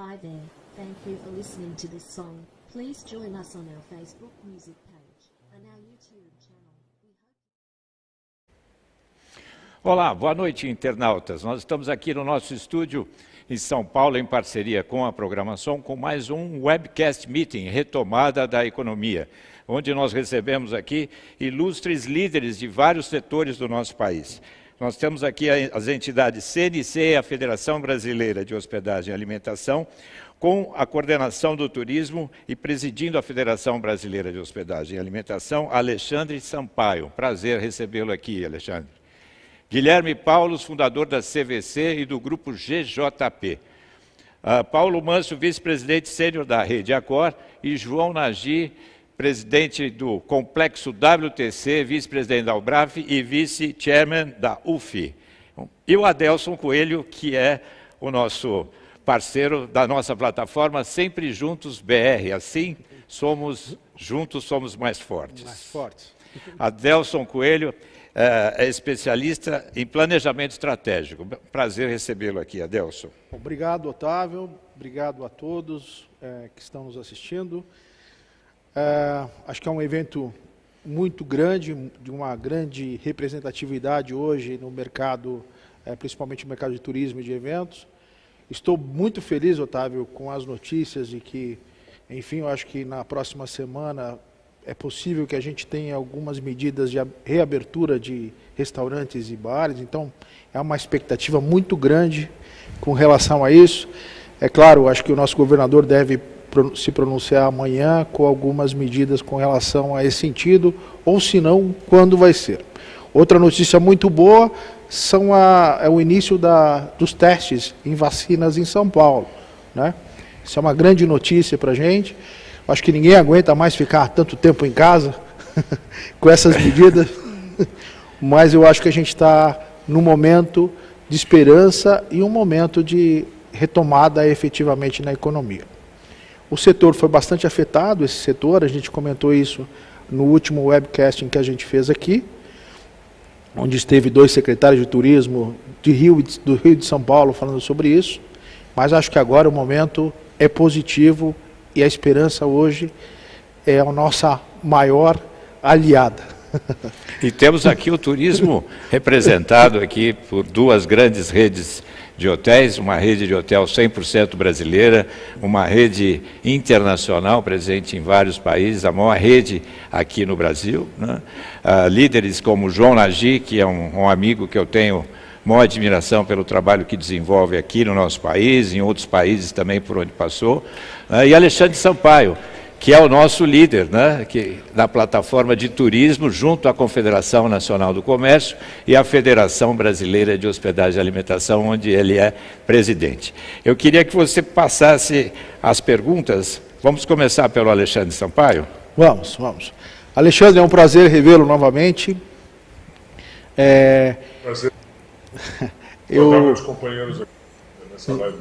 Hi there, thank you for listening to this song. Please join us on our Facebook music page and our YouTube channel. Olá, boa noite, internautas. Nós estamos aqui no nosso estúdio em São Paulo, em parceria com a Programação, com mais um webcast meeting, retomada da economia, onde nós recebemos aqui ilustres líderes de vários setores do nosso país. Nós temos aqui as entidades CNC, a Federação Brasileira de Hospedagem e Alimentação, com a coordenação do turismo e presidindo a Federação Brasileira de Hospedagem e Alimentação, Alexandre Sampaio. Prazer recebê-lo aqui, Alexandre. Guilherme Paulos, fundador da CVC e do grupo GJP. Paulo Manso, vice-presidente sênior da Rede Accor, e João Nagy, presidente do Complexo WTC, vice-presidente da Ubraf e vice-chairman da UFI. E o Adelson Coelho, que é o nosso parceiro da nossa plataforma Sempre Juntos BR. Assim, juntos somos mais fortes. Mais fortes. Adelson Coelho é especialista em planejamento estratégico. Prazer recebê-lo aqui, Adelson. Obrigado, Otávio. Obrigado a todos que estão nos assistindo. Acho que é um evento muito grande, de uma grande representatividade hoje no mercado, principalmente no mercado de turismo e de eventos. Estou muito feliz, Otávio, com as notícias de que, enfim, eu acho que na próxima semana é possível que a gente tenha algumas medidas de reabertura de restaurantes e bares. Então, é uma expectativa muito grande com relação a isso. É claro, acho que o nosso governador deve se pronunciar amanhã com algumas medidas com relação a esse sentido, ou se não, quando vai ser. Outra notícia muito boa é o início dos testes em vacinas em São Paulo, né? Isso é uma grande notícia para a gente. Acho que ninguém aguenta mais ficar tanto tempo em casa com essas medidas, mas eu acho que a gente está num momento de esperança e um momento de retomada efetivamente na economia. O setor foi bastante afetado, esse setor, a gente comentou isso no último webcasting que a gente fez aqui, onde esteve 2 secretários de turismo do Rio e de São Paulo falando sobre isso, mas acho que agora o momento é positivo e a esperança hoje é a nossa maior aliada. E temos aqui o turismo representado aqui por 2 grandes redes de hotéis, uma rede de hotel 100% brasileira, uma rede internacional presente em vários países, a maior rede aqui no Brasil, né? Líderes como João Nagy, que é um amigo que eu tenho maior admiração pelo trabalho que desenvolve aqui no nosso país, em outros países também por onde passou, e Alexandre Sampaio, que é o nosso líder, né, da plataforma de turismo, junto à Confederação Nacional do Comércio e à Federação Brasileira de Hospedagem e Alimentação, onde ele é presidente. Eu queria que você passasse as perguntas. Vamos começar pelo Alexandre Sampaio? Vamos. Alexandre, é um prazer revê-lo novamente. Prazer. Botar meus companheiros aqui nessa live.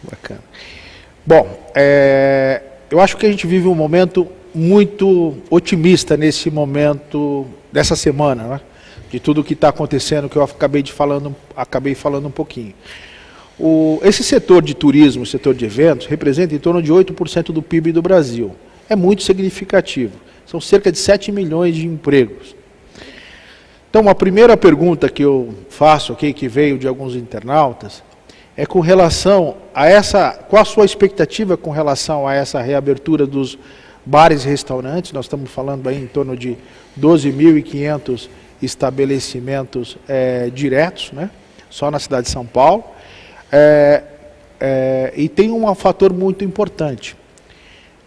Bacana. Bom, eu acho que a gente vive um momento muito otimista nesse momento, dessa semana, né? De tudo o que está acontecendo, que eu acabei falando um pouquinho. Esse setor de turismo, o setor de eventos, representa em torno de 8% do PIB do Brasil. É muito significativo. São cerca de 7 milhões de empregos. Então, a primeira pergunta que eu faço aqui, que veio de alguns internautas, é com relação a qual a sua expectativa com relação a essa reabertura dos bares e restaurantes. Nós estamos falando aí em torno de 12.500 estabelecimentos diretos, né? Só na cidade de São Paulo. E tem um fator muito importante,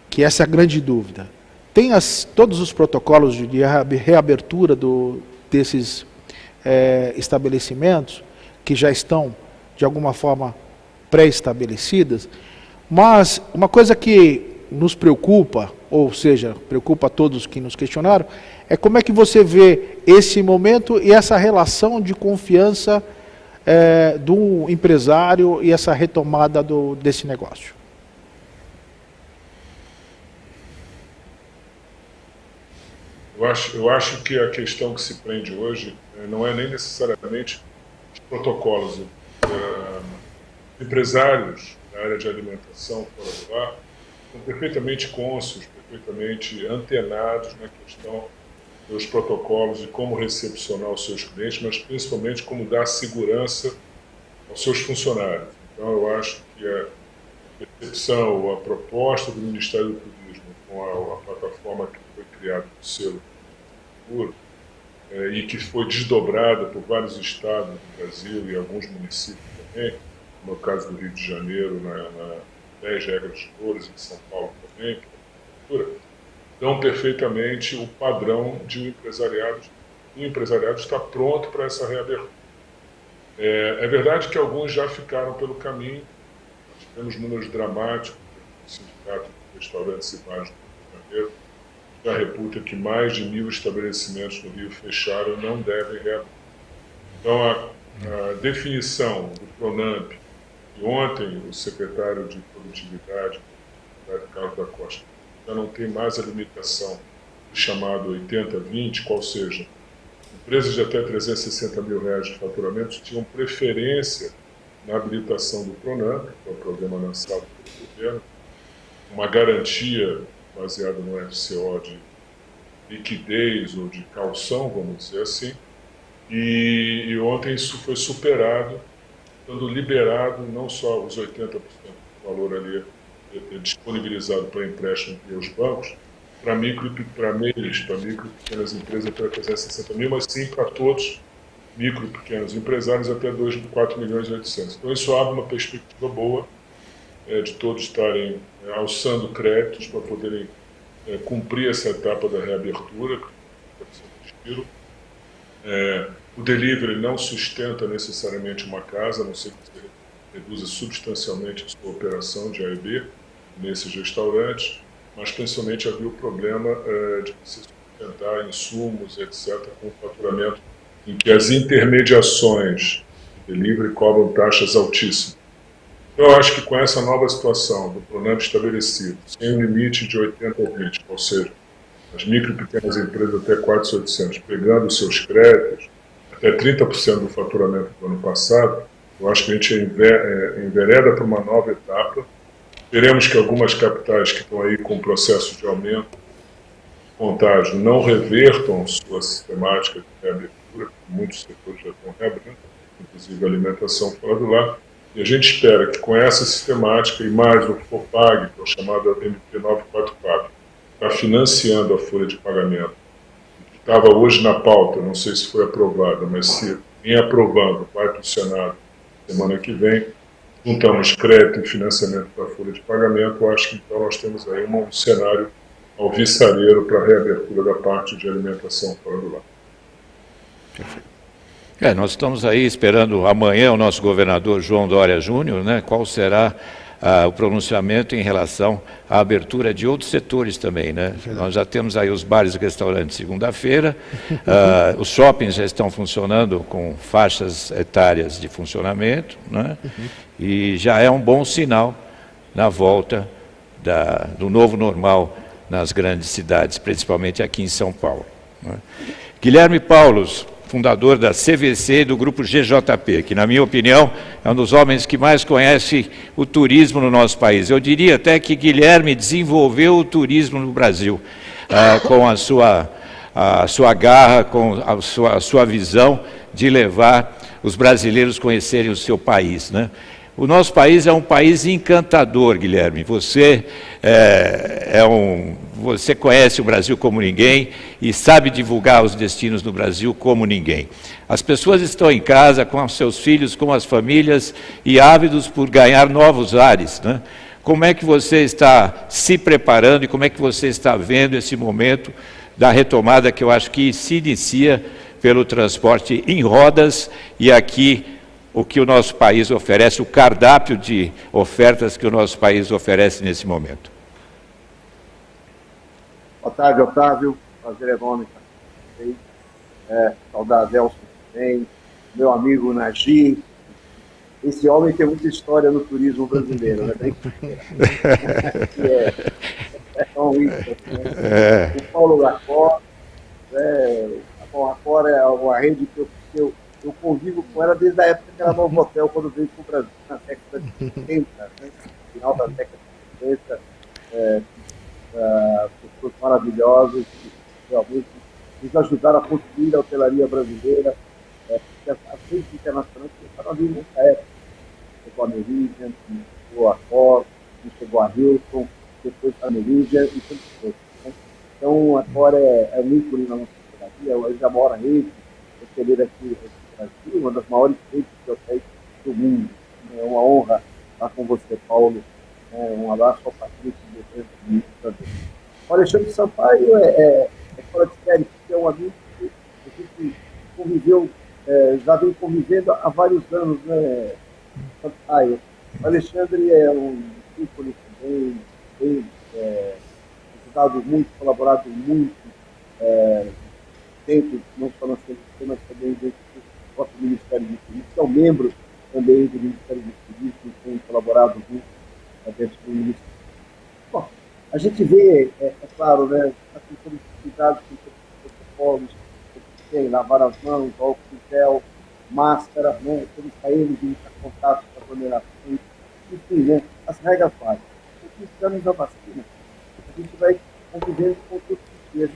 que essa é a grande dúvida. Tem todos os protocolos de reabertura desses estabelecimentos, que já estão de alguma forma pré-estabelecidas, mas uma coisa que nos preocupa, ou seja, preocupa a todos que nos questionaram, é como é que você vê esse momento e essa relação de confiança do empresário e essa retomada desse negócio. Eu acho que a questão que se prende hoje não é nem necessariamente os protocolos. Empresários, na área de alimentação fora do lar estão perfeitamente cônscios, perfeitamente antenados na questão dos protocolos de como recepcionar os seus clientes, mas principalmente como dar segurança aos seus funcionários. Então, eu acho que a percepção ou a proposta do Ministério do Turismo com a plataforma que foi criada do selo seguro e que foi desdobrada por vários estados do Brasil e alguns municípios também, no caso do Rio de Janeiro, na 10 regras de ouro, em São Paulo também, que é a prefeitura, dão perfeitamente o padrão de um empresariado. O empresariado está pronto para essa reabertura. É verdade que alguns já ficaram pelo caminho. Nós tivemos números dramáticos do Sindicato de Restaurantes e Bares do Rio de Janeiro. Já reputa que mais de 1.000 estabelecimentos no Rio fecharam e não devem reabrir. Então, a definição do PRONAMP, e ontem o secretário de Produtividade, Carlos da Costa, já não tem mais a limitação do chamado 80-20, qual seja, empresas de até R$360 mil de faturamento tinham preferência na habilitação do PRONAMP, que é o programa lançado pelo governo, uma garantia baseada no FCO de liquidez ou de calção, vamos dizer assim, e ontem isso foi superado, dando liberado não só os 80% do valor ali disponibilizado para empréstimo pelos bancos, para micro e pequenas empresas até 360 mil, mas sim para todos, micro e pequenos empresários até 4 milhões e 800. Então isso abre uma perspectiva boa de todos estarem alçando créditos para poderem cumprir essa etapa da reabertura, que deve ser um respiro. O delivery não sustenta necessariamente uma casa, a não ser que você reduza substancialmente a sua operação de A e B nesses restaurantes, mas principalmente havia o problema de você sustentar insumos, etc., com o faturamento em que as intermediações de delivery cobram taxas altíssimas. Então, eu acho que com essa nova situação do PRONAMP estabelecido, sem um limite de 80-20, ou seja, as micro e pequenas empresas até 4.800, pegando os seus créditos, até 30% do faturamento do ano passado, eu acho que a gente envereda para uma nova etapa. Esperemos que algumas capitais que estão aí com processo de aumento de contágio não revertam sua sistemática de reabertura, muitos setores já estão reabrindo, inclusive a alimentação fora do lar. E a gente espera que com essa sistemática e mais o FOPAG, que é o chamado MP 944, está financiando a folha de pagamento, que estava hoje na pauta, não sei se foi aprovada, mas se em aprovando, vai para o Senado semana que vem, juntamos crédito e financiamento para a folha de pagamento, eu acho que então nós temos aí um cenário alvissareiro para a reabertura da parte de alimentação fora do lar. Perfeito. Nós estamos aí esperando amanhã o nosso governador João Dória Júnior, né, qual será o pronunciamento em relação à abertura de outros setores também, né? Nós já temos aí os bares e restaurantes segunda-feira, os shoppings já estão funcionando com faixas etárias de funcionamento, né? E já é um bom sinal na volta do novo normal nas grandes cidades, principalmente aqui em São Paulo, né? Guilherme Paulos, fundador da CVC e do grupo GJP, que, na minha opinião, é um dos homens que mais conhece o turismo no nosso país. Eu diria até que Guilherme desenvolveu o turismo no Brasil, com a sua garra, com a sua visão de levar os brasileiros a conhecerem o seu país, né? O nosso país é um país encantador, Guilherme. Você você conhece o Brasil como ninguém e sabe divulgar os destinos do Brasil como ninguém. As pessoas estão em casa com os seus filhos, com as famílias e ávidos por ganhar novos ares, né? Como é que você está se preparando e como é que você está vendo esse momento da retomada que eu acho que se inicia pelo transporte em rodas e aqui o que o nosso país oferece, o cardápio de ofertas que o nosso país oferece nesse momento? Boa tarde, Otávio. Prazer enorme estar com vocês. Saudade Elcio também, meu amigo Nagi. Esse homem tem muita história no turismo brasileiro, né? É tão isso. Né? O Paulo Lacor, a Lacor é uma rede que eu eu convivo com ela desde a época que ela era no hotel, quando veio para o Brasil, na década de 70, né? Final da década de 70, pessoas maravilhosas que realmente nos ajudaram a construir a hotelaria brasileira, porque as redes internacionais começaram a vir nessa época. Chegou a Meridian, chegou a Cor, chegou a Hilton, depois a Meridian e tantas outras. Né? Então, a Cor é um ícone na nossa hotelaria, eu já moro a rede hoteleira aqui no Brasil, uma das maiores redes de hotéis do mundo. É uma honra estar com você, Paulo. Um abraço ao Patrício de também. O Alexandre Sampaio é fora de série, porque é um amigo que a gente conviveu, já vem convivendo há vários anos, né, Sampaio? O Alexandre é um ícone também, tem ajudado muito, colaborado muito dentro, não só na CNC, mas também dentro do próprio Ministério do Turismo, que é um membro também do Ministério do Turismo, que tem colaborado muito dentro do Ministério. Bom, a gente vê, claro, né, a questão de cuidados com os protocolos, tem lavar as mãos, álcool em gel, máscara, né, quando saímos de contato com aglomerações, enfim, né, as regras básicas. Se precisamos da vacina, a gente vai convivendo com todos os dias.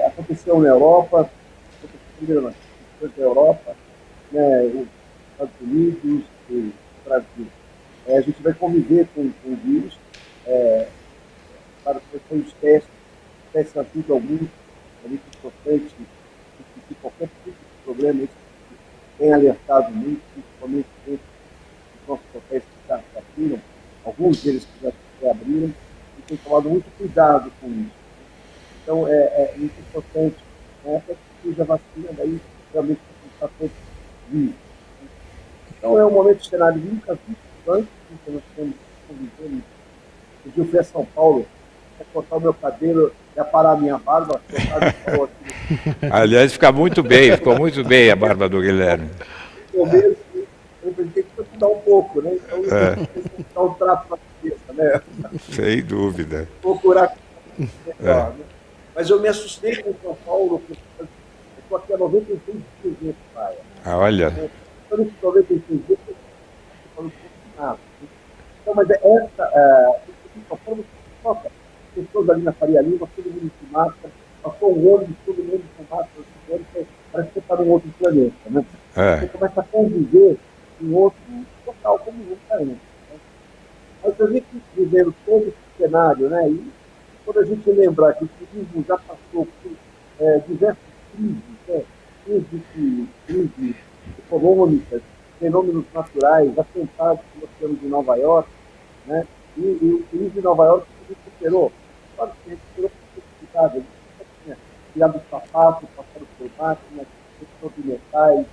Aconteceu na Europa, aconteceu na Europa, né, os Estados Unidos, o Brasil. A gente vai conviver com o vírus, para fazer os testes ajudam muito, é muito importante, que qualquer tipo de problema, isso tem alertado muito, principalmente os nossos hotéis que já abriram, alguns deles que já abriram, e tem tomado muito cuidado com isso. Então, é muito importante, né, até que seja a vacina, daí realmente está todo vivo. Então, é um momento de cenário nunca visto antes, que nós estamos convivendo. Eu fui a São Paulo, ia cortar o meu cabelo, ia parar a minha barba, Aliás, ficou muito bem a barba do Guilherme. Eu mesmo, eu pensei que eu dar um pouco, né? Então, dar um trato na cabeça, né? Sem dúvida. Procurar melhor, né? Mas eu me assustei com São Paulo, porque eu estou aqui há 96 dias de praia. Olha. Então, nesses 96 dias, eu estou falando nada. Então, mas essa pessoas ali na Faria Lima, todo mundo de máscara, passou um ônibus, todo mundo com máscara, parece que você está num outro planeta, né? Você começa a conviver em outro local, como nunca antes. Né? Mas a gente vivendo todo esse cenário, né? E quando a gente lembrar que o turismo já passou por diversas crises, né? Crises econômicas, fenômenos naturais, atentados que nós temos em Nova York, né? E o turismo de Nova York se recuperou. Claro que se recuperou por possibilidade. A gente tinha tirado os sapatos, passado por máquinas, questão de metais,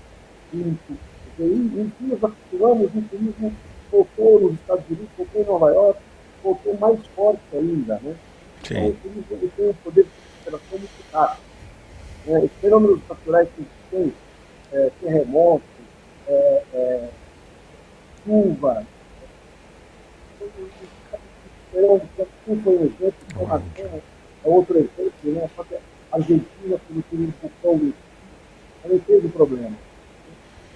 químicos. E enfim, nós acostumamos e o turismo voltou nos Estados Unidos, voltou em Nova York, voltou mais forte ainda, né? Sim. Então, o turismo ele tem um poder de recuperação muito rápido. Os fenômenos naturais que a gente tem, terremotos, chuva, chuva é um exemplo, é outro exemplo, né? Só que a Argentina, quando teve um vulcão, não teve problema.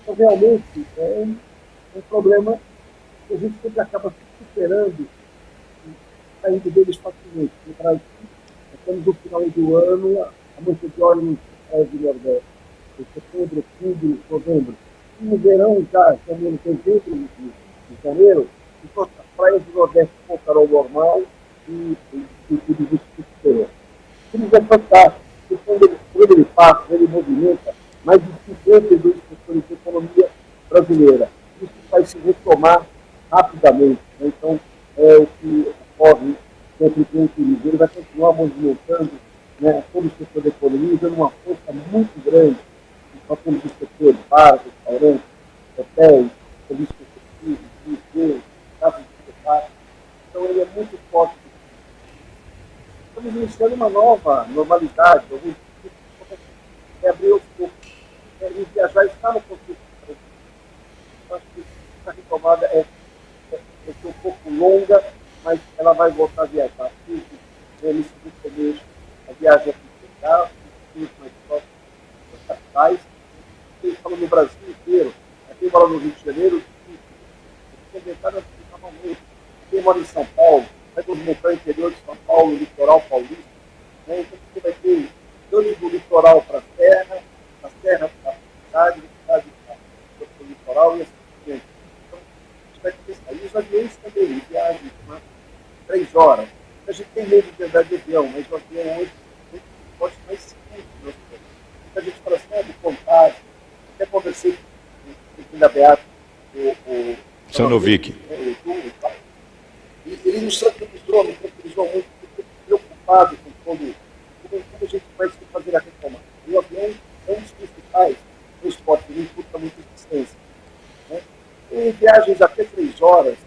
Então, realmente, é um problema que a gente sempre acaba superando e saindo deles facilmente. No Brasil, estamos no final do ano, a mancha de óleo nos praias do Nordeste, em setembro, outubro, novembro. E no verão, já em dezembro de janeiro, as praias do Nordeste voltaram ao normal e o turismo se superou. O turismo é fantástico, porque quando ele passa, ele movimenta mais de 52 setores de economia brasileira. Isso vai se retomar rapidamente. Né? Então, o que ocorre sempre com o turismo, ele vai continuar movimentando, né, todo o setor da economia, dando uma força muito grande. Nós temos o setor de bares, restaurantes, hotéis, serviços executivos, museus, casas de espetáculo. Então, ele é muito forte. Estamos iniciando uma nova normalidade. Alguns abrir os poucos. E viajar está no contexto. Eu acho que essa retomada é um pouco longa, mas ela vai voltar a viajar. Nesse começo, a viagem é para os mais próximos das capitais, quem fala no Brasil inteiro, quem mora no Rio de Janeiro, quem mora em São Paulo, vai movimentar o interior de São Paulo, o litoral paulista, né? Então você vai ter tanto do litoral para a serra, da serra para a cidade, da cidade para o litoral e assim por diante. Então, a gente vai começar. E os aviões também, viagem de 3 horas. A gente tem medo de andar de avião, mas o avião hoje pode mais seguro. A gente fala assim, de contágio. Até conversei com o Beato, o Sanovic. Ele nos tranquilizou muito, preocupado com como a gente vai fazer a reforma. O avião é um dos principais transportes, ele imputa muita eficiência. Né? Em viagens até 3 horas,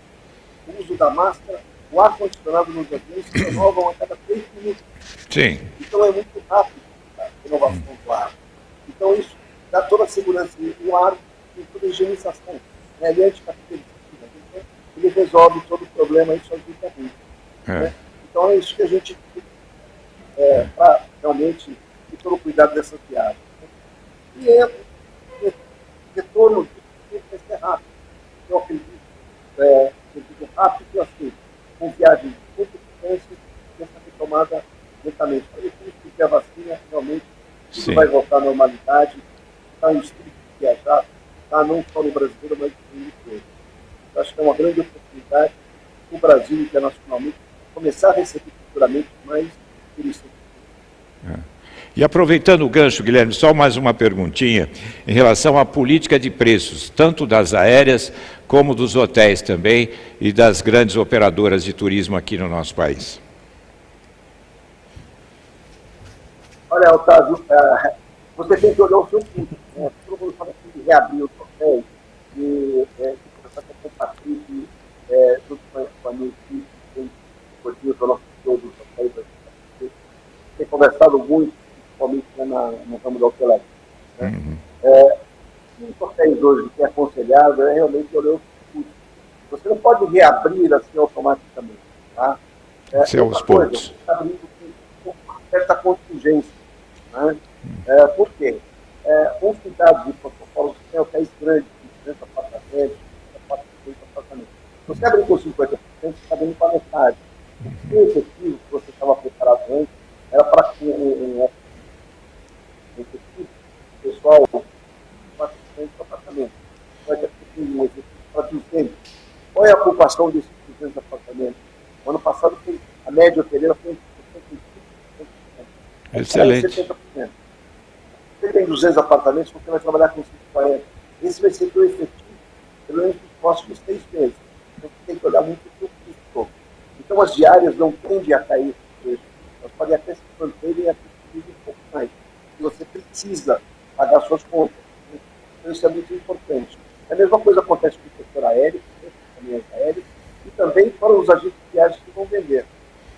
o uso da máscara, o ar-condicionado nos aviões se renovam a cada 3 minutos. Sim. Então é muito rápido a renovação do ar. Então isso dá toda a segurança. O ar tem toda a higienização. Né? Ele é anticapitalista. Então, ele resolve todo o problema e ajuda muito. Né? Então é isso que a gente para realmente ter todo o cuidado dessas viagens. Né? E o retorno vai ser rápido. Eu acredito rápido assim, com viagens muito distâncias, essa retomada lentamente. Para depois que a vacina realmente tudo vai voltar à normalidade, está em estudo de viajar, tá? Não só no brasileiro, mas no mundo todo. Eu acho que é uma grande oportunidade para o Brasil internacionalmente começar a receber futuramente mais turistas. E aproveitando o gancho, Guilherme, só mais uma perguntinha em relação à política de preços, tanto das aéreas como dos hotéis também e das grandes operadoras de turismo aqui no nosso país. Olha, Otávio, você tem que olhar o seu custo. Né? Todo mundo fala assim de reabrir os hotéis, de começar com o Patrick, junto com a minha equipe, tem curtido o nosso show dos hotéis. Tem conversado muito, principalmente no ramo da hotelaria. Né? Os hotéis hoje que é aconselhável é realmente olhar o custo. Você não pode reabrir assim automaticamente. Tá? Aos poucos. Abrindo com uma certa contingência. Né? Por quê? Com cuidado de protocolos, tem hotéis grandes, 30 apartamentos, 400 apartamentos. Você abre com 50%, você está abrindo com a metade. O efetivo que você estava preparado antes era para um efetivo pessoal de 400 apartamentos. Vai ter um efetivo para 200. Qual é a ocupação desses 200 apartamentos? O ano passado, a média hoteleira foi 65%. Excelente. 70%. Você tem 200 apartamentos, você vai trabalhar com 140. Esse vai ser o efetivo, pelo menos nos próximos 3 meses. Então, você tem que olhar muito para o custo todo. Então, as diárias não tendem a cair. Elas podem até se manterem e até um pouco mais. E você precisa pagar suas contas. Então, isso é muito importante. A mesma coisa acontece com o setor aéreo, com as companhias aéreas, e também para os agentes de viagens que vão vender.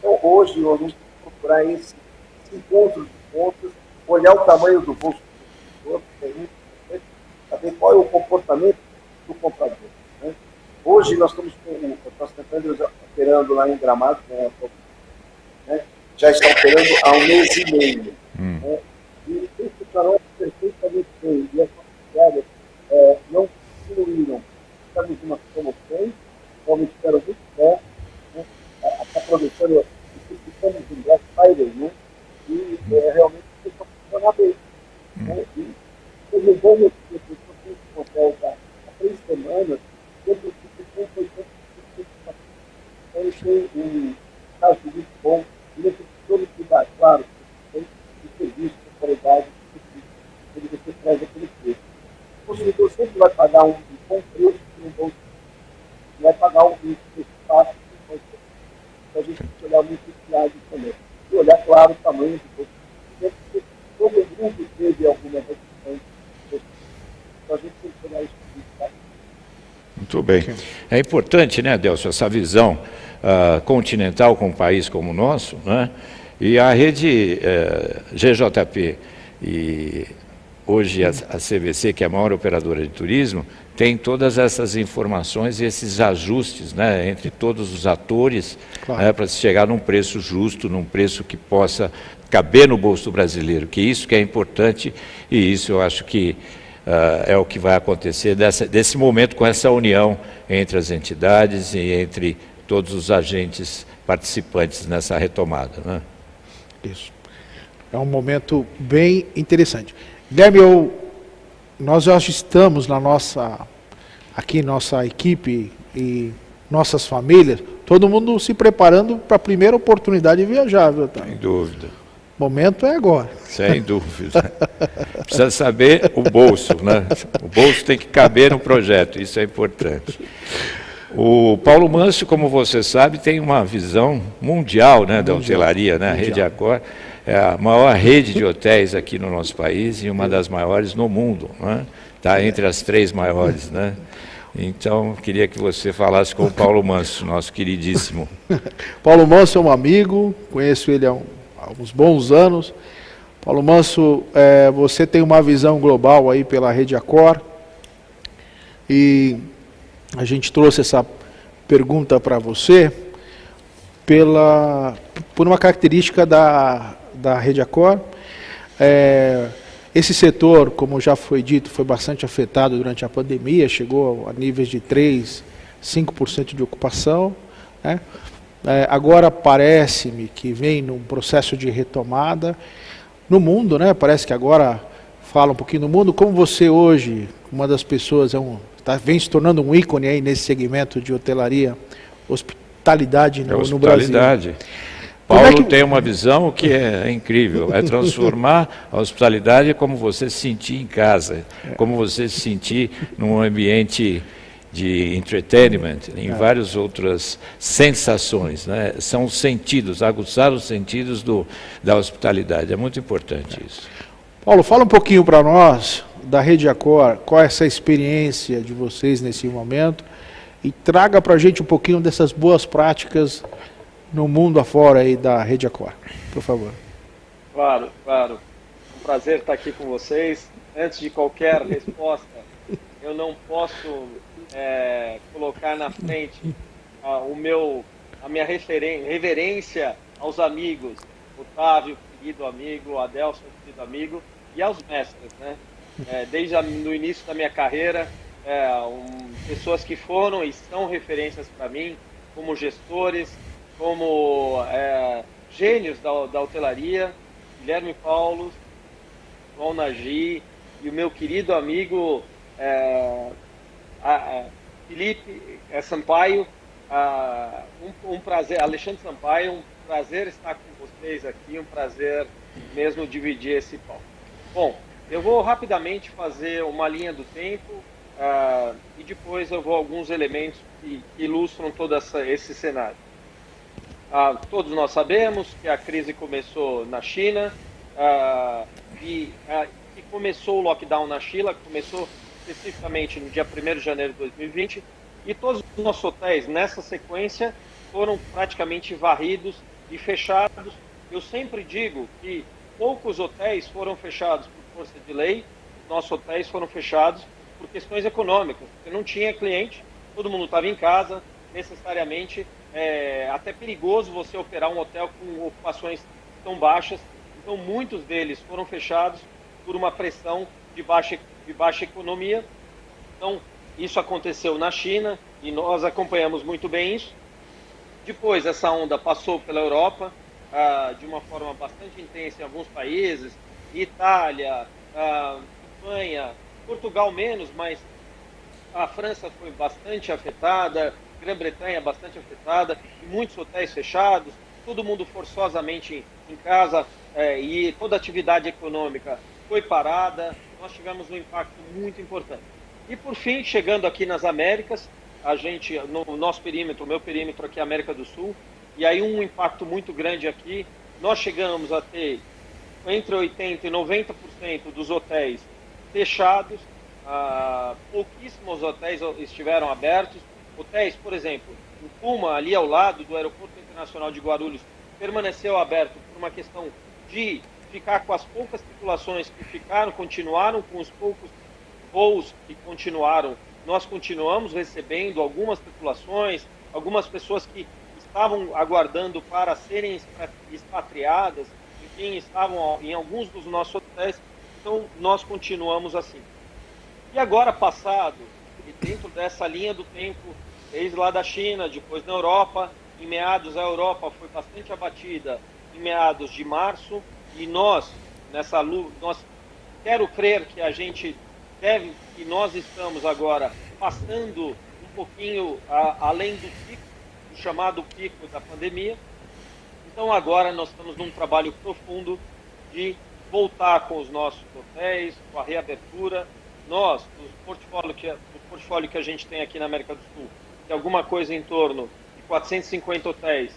Então, hoje, nós vamos procurar esse encontro de contas, olhar o tamanho do bolso do consumidor, saber qual é o comportamento do comprador. Né? Hoje nós estamos operando lá em Gramado, né? Já está operando há 1 mês e meio. Né? E tem funcionado perfeitamente bem. E as nossas áreas não diminuíram. Estamos em uma promoção, realmente ficaram muito bom. Né? Está aproveitando, estamos em Black Friday, né? E realmente está funcionando bem. Né? E teve um bom motivo, porque a hotel há 3 semanas, sempre que foi então tem um caso muito bom, e ele tem todo cuidado, claro, tem serviço, de qualidade, ele você traz aquele preço. O consumidor sempre vai pagar um bom preço e um bom preço. Não vai pagar um preço fácil e um bom preço. Então a gente tem que olhar muito esse lado também. E olhar, claro, o tamanho do preço. Todo grupo teve alguma restrição. Então a gente tem que olhar isso muito. Muito bem. É importante, né, Adelson, essa visão continental com um país como o nosso, né? E a rede GJP e hoje a CVC, que é a maior operadora de turismo, tem todas essas informações e esses ajustes, né, entre todos os atores, claro, para se chegar num preço justo, num preço que possa caber no bolso do brasileiro, que isso que é importante, e isso eu acho que é o que vai acontecer desse momento com essa união entre as entidades e entre todos os agentes participantes nessa retomada, né? Isso. É um momento bem interessante. Guilherme, nós já estamos aqui nossa equipe e nossas famílias, todo mundo se preparando para a primeira oportunidade de viajar, viu? Sem dúvida. O momento é agora. Sem dúvida. Precisa saber o bolso, né? O bolso tem que caber no projeto, isso é importante. O Paulo Manso, como você sabe, tem uma visão mundial, né, da hotelaria, né? A Rede Accor é a maior rede de hotéis aqui no nosso país e uma das maiores no mundo, né? Está entre as 3 maiores, né? Então, queria que você falasse com o Paulo Manso, nosso queridíssimo. Paulo Manso é um amigo, conheço ele há uns bons anos. Paulo Manso, você tem uma visão global aí pela Rede Accor e a gente trouxe essa pergunta para você por uma característica da Rede Accor. Esse setor, como já foi dito, foi bastante afetado durante a pandemia, chegou a níveis de 3%, 5% de ocupação, né? Agora parece-me que vem num processo de retomada no mundo, né? Parece que agora fala um pouquinho do mundo. Como você hoje, uma das pessoas, vem se tornando um ícone aí nesse segmento de hotelaria, hospitalidade no Brasil. Paulo tem uma visão que é incrível, é transformar a hospitalidade como você se sentir em casa, como você se sentir num ambiente de entertainment, em várias outras sensações, né? São os sentidos, aguçar os sentidos da hospitalidade, é muito importante isso. Paulo, fala um pouquinho para nós da Rede Accor, qual é essa experiência de vocês nesse momento e traga para a gente um pouquinho dessas boas práticas no mundo afora aí da Rede Accor, por favor. Claro. Um prazer estar aqui com vocês. Antes de qualquer resposta, eu não posso colocar na frente a minha reverência aos amigos, Otávio, querido amigo, Adelson, querido amigo, e aos mestres, né? Desde no início da minha carreira, pessoas que foram e são referências para mim, como gestores, como gênios da hotelaria, Guilherme Paulo, João Nagy e o meu querido amigo Felipe Sampaio, um prazer, Alexandre Sampaio, um prazer estar com vocês aqui, um prazer mesmo dividir esse palco. Bom, eu vou rapidamente fazer uma linha do tempo e depois eu vou a alguns elementos que ilustram todo esse cenário. Todos nós sabemos que a crise começou na China e começou o lockdown na China, começou especificamente no dia 1º de janeiro de 2020 e todos os nossos hotéis nessa sequência foram praticamente varridos e fechados. Eu sempre digo que poucos hotéis foram fechados por força de lei, nossos hotéis foram fechados por questões econômicas, porque não tinha cliente, todo mundo estava em casa, necessariamente até perigoso você operar um hotel com ocupações tão baixas, então muitos deles foram fechados por uma pressão de baixa economia. Então isso aconteceu na China e nós acompanhamos muito bem isso. Depois essa onda passou pela Europa de uma forma bastante intensa em alguns países, Itália, Espanha, Portugal menos, mas a França foi bastante afetada, Grã-Bretanha bastante afetada, e muitos hotéis fechados, todo mundo forçosamente em casa e toda a atividade econômica foi parada. Nós tivemos um impacto muito importante. E por fim, chegando aqui nas Américas, a gente, no nosso perímetro, o meu perímetro aqui é a América do Sul, e aí um impacto muito grande aqui, nós chegamos a ter entre 80% e 90% dos hotéis fechados, pouquíssimos hotéis estiveram abertos. Hotéis, por exemplo, o Puma, ali ao lado do Aeroporto Internacional de Guarulhos, permaneceu aberto por uma questão de ficar com as poucas tripulações que continuaram com os poucos voos que continuaram. Nós continuamos recebendo algumas tripulações, algumas pessoas que estavam aguardando para serem expatriadas, enfim, estavam em alguns dos nossos hotéis, então nós continuamos assim. E agora, passado, e dentro dessa linha do tempo, desde lá da China, depois na Europa, em meados a Europa foi bastante abatida em meados de março, e nós, nessa luta, quero crer que a gente deve, que nós estamos agora passando um pouquinho além do pico, o chamado pico da pandemia. Então agora nós estamos num trabalho profundo de voltar com os nossos hotéis, com a reabertura. Nós, do portfólio que a gente tem aqui na América do Sul, tem alguma coisa em torno de 450 hotéis,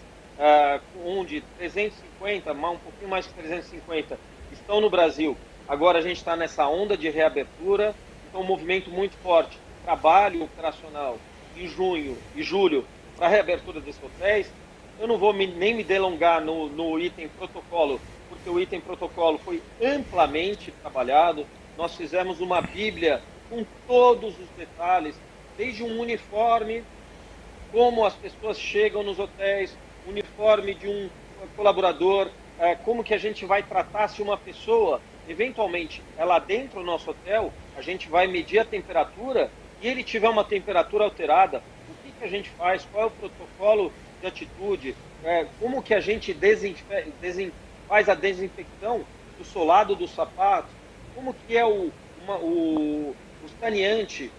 onde 350, um pouquinho mais que 350, estão no Brasil. Agora a gente está nessa onda de reabertura, então um movimento muito forte. Trabalho operacional em junho e julho para a reabertura desses hotéis. Eu não vou nem me delongar no item protocolo, porque o item protocolo foi amplamente trabalhado. Nós fizemos uma bíblia com todos os detalhes, desde um uniforme, como as pessoas chegam nos hotéis, uniforme de um colaborador, como que a gente vai tratar se uma pessoa, eventualmente, ela dentro do nosso hotel, a gente vai medir a temperatura e ele tiver uma temperatura alterada, o que a gente faz, qual é o protocolo de atitude, como que a gente faz a desinfecção do solado do sapato, como que é o saneante,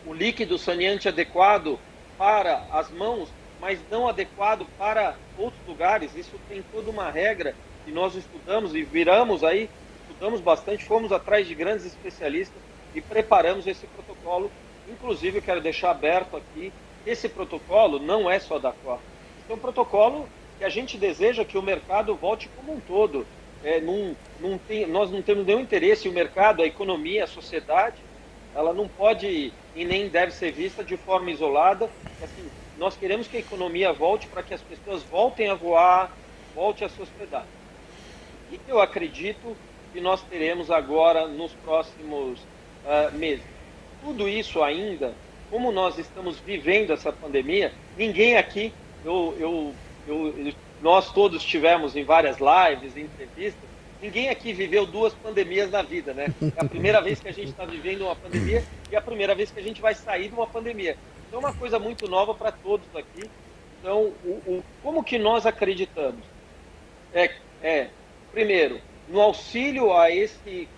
o líquido saneante adequado para as mãos, mas não adequado para outros lugares. Isso tem toda uma regra que nós estudamos e estudamos bastante, fomos atrás de grandes especialistas e preparamos esse protocolo. Inclusive, eu quero deixar aberto aqui, esse protocolo não é só da Aqua. É um protocolo que a gente deseja que o mercado volte como um todo. Nós não temos nenhum interesse, o mercado, a economia, a sociedade, ela não pode e nem deve ser vista de forma isolada. Assim, nós queremos que a economia volte para que as pessoas voltem a voar, volte a se hospedar. E eu acredito que nós teremos agora nos próximos meses. Tudo isso ainda, como nós estamos vivendo essa pandemia, ninguém aqui, nós todos tivemos em várias lives, entrevistas, ninguém aqui viveu duas pandemias na vida, né? É a primeira vez que a gente está vivendo uma pandemia e é a primeira vez que a gente vai sair de uma pandemia. Então é uma coisa muito nova para todos aqui. Então, como que nós acreditamos? Primeiro, no auxílio a esse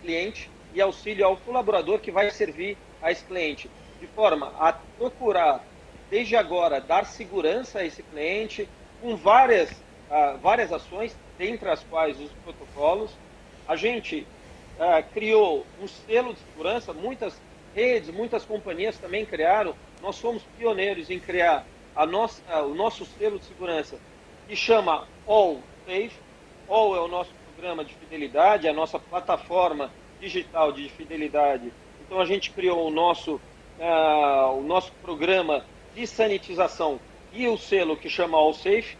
cliente e auxílio ao colaborador que vai servir a esse cliente, de forma a procurar, desde agora, dar segurança a esse cliente, com várias ações, dentre as quais os protocolos. A gente criou um selo de segurança, muitas redes, muitas companhias também criaram. Nós somos pioneiros em criar o nosso selo de segurança, que chama All Safe. All é o nosso programa de fidelidade, a nossa plataforma digital de fidelidade. Então a gente criou o nosso programa de sanitização e o selo que chama All Safe.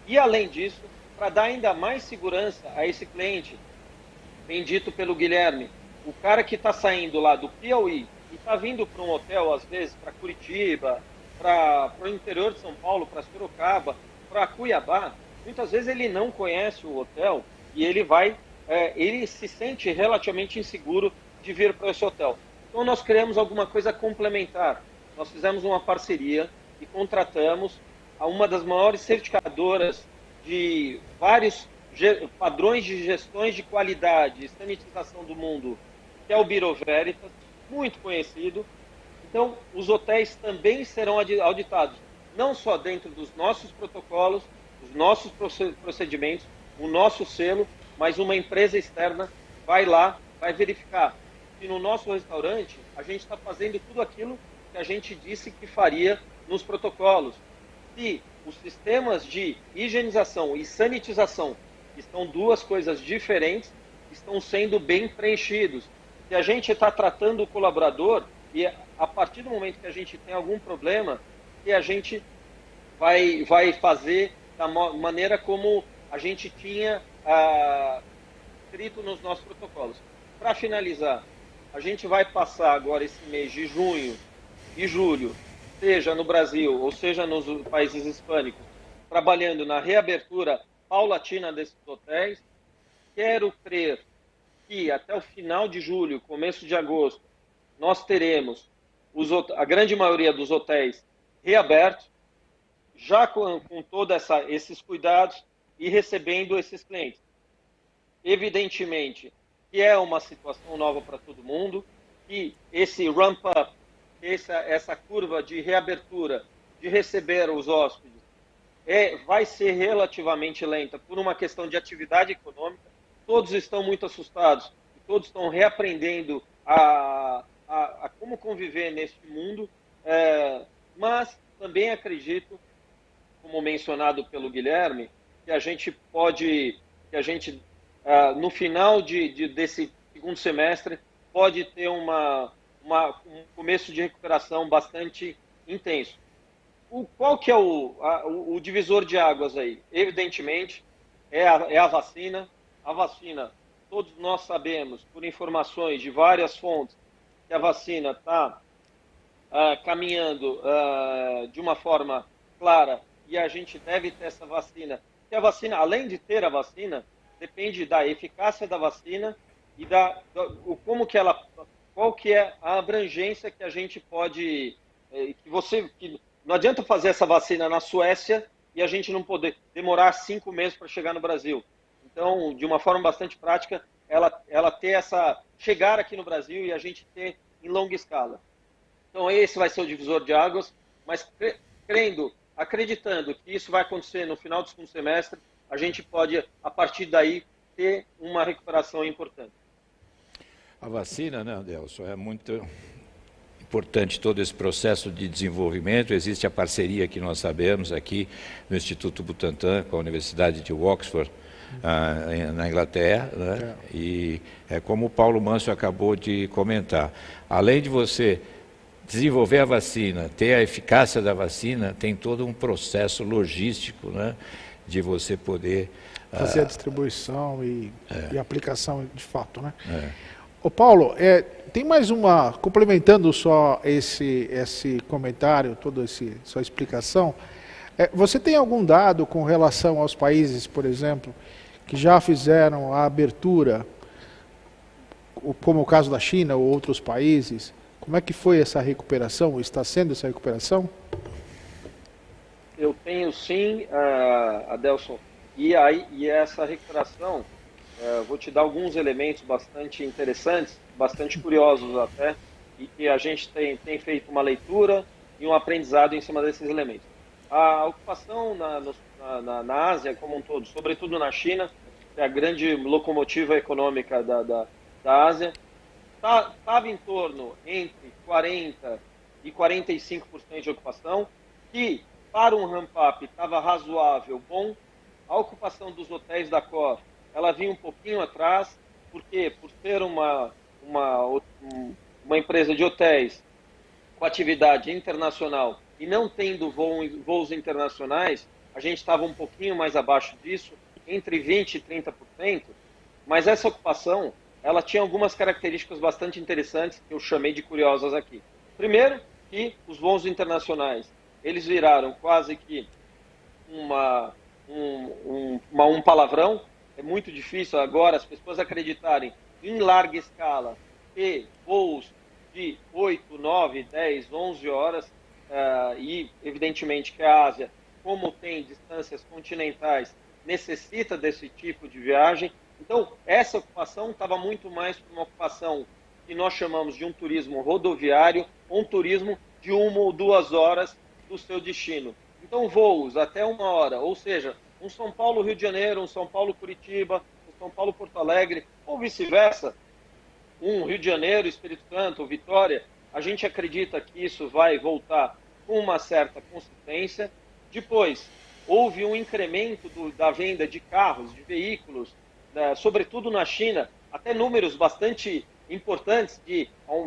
E além disso, para dar ainda mais segurança a esse cliente, bem dito pelo Guilherme, o cara que está saindo lá do Piauí e está vindo para um hotel, às vezes, para Curitiba, para o interior de São Paulo, para Sorocaba, para Cuiabá, muitas vezes ele não conhece o hotel e ele se sente relativamente inseguro de vir para esse hotel. Então nós criamos alguma coisa complementar. Nós fizemos uma parceria e contratamos uma das maiores certificadoras de vários padrões de gestões de qualidade e sanitização do mundo, que é o Bureau Veritas, muito conhecido. Então, os hotéis também serão auditados, não só dentro dos nossos protocolos, os nossos procedimentos, o nosso selo, mas uma empresa externa vai lá, vai verificar se no nosso restaurante a gente está fazendo tudo aquilo que a gente disse que faria nos protocolos. Se os sistemas de higienização e sanitização, que são duas coisas diferentes, estão sendo bem preenchidos. Se a gente está tratando o colaborador e a partir do momento que a gente tem algum problema, que a gente vai fazer da maneira como a gente tinha escrito nos nossos protocolos. Para finalizar, a gente vai passar agora esse mês de junho e julho, seja no Brasil ou seja nos países hispânicos, trabalhando na reabertura paulatina desses hotéis. Quero crer que até o final de julho, começo de agosto, nós teremos a grande maioria dos hotéis reabertos, já com todos esses cuidados e recebendo esses clientes. Evidentemente que é uma situação nova para todo mundo, que esse ramp-up, essa curva de reabertura, de receber os hóspedes, vai ser relativamente lenta por uma questão de atividade econômica. Todos estão muito assustados, todos estão reaprendendo a como conviver neste mundo, mas também acredito, como mencionado pelo Guilherme, que a gente no final desse segundo semestre pode ter um começo de recuperação bastante intenso. Qual que é o divisor de águas aí? Evidentemente, é a vacina. A vacina, todos nós sabemos, por informações de várias fontes, que a vacina está caminhando de uma forma clara e a gente deve ter essa vacina. Que a vacina, além de ter a vacina, depende da eficácia da vacina e qual que é a abrangência que a gente pode... que não adianta fazer essa vacina na Suécia e a gente não poder demorar 5 meses para chegar no Brasil. Então, de uma forma bastante prática, ela ter chegar aqui no Brasil e a gente ter em longa escala. Então, esse vai ser o divisor de águas, mas acreditando que isso vai acontecer no final do segundo semestre, a gente pode, a partir daí, ter uma recuperação importante. A vacina, né, Adelson, é muito importante todo esse processo de desenvolvimento. Existe a parceria que nós sabemos aqui no Instituto Butantan com a Universidade de Oxford, na Inglaterra, né? E como o Paulo Mâncio acabou de comentar, além de você desenvolver a vacina, ter a eficácia da vacina, tem todo um processo logístico, né, de você poder... fazer a distribuição e aplicação de fato, né? Ô Paulo, tem mais uma, complementando só esse comentário, toda sua explicação, você tem algum dado com relação aos países, por exemplo, que já fizeram a abertura, como o caso da China ou outros países? Como é que foi essa recuperação? Está sendo essa recuperação? Eu tenho sim, Adelson. E essa recuperação, vou te dar alguns elementos bastante interessantes, bastante curiosos até, e que a gente tem feito uma leitura e um aprendizado em cima desses elementos. A ocupação na Ásia como um todo, sobretudo na China, que é a grande locomotiva econômica da Ásia, estava em torno entre 40% e 45% de ocupação, que para um ramp-up estava razoável, bom. A ocupação dos hotéis da COR, ela vinha um pouquinho atrás, porque por ser uma empresa de hotéis com atividade internacional e não tendo voos internacionais, a gente estava um pouquinho mais abaixo disso, entre 20% e 30%, mas essa ocupação, ela tinha algumas características bastante interessantes que eu chamei de curiosas aqui. Primeiro, que os voos internacionais, eles viraram quase que um palavrão. É muito difícil agora as pessoas acreditarem em larga escala que voos de 8, 9, 10, 11 horas, e evidentemente que a Ásia, como tem distâncias continentais, necessita desse tipo de viagem. Então, essa ocupação estava muito mais para uma ocupação que nós chamamos de um turismo rodoviário, ou um turismo de 1 ou 2 horas do seu destino. Então, voos até 1 hora, ou seja, um São Paulo-Rio de Janeiro, um São Paulo-Curitiba, um São Paulo-Porto Alegre, ou vice-versa, um Rio de Janeiro, Espírito Santo, Vitória, a gente acredita que isso vai voltar com uma certa consistência. Depois, houve um incremento da venda de carros, de veículos, sobretudo na China, até números bastante importantes,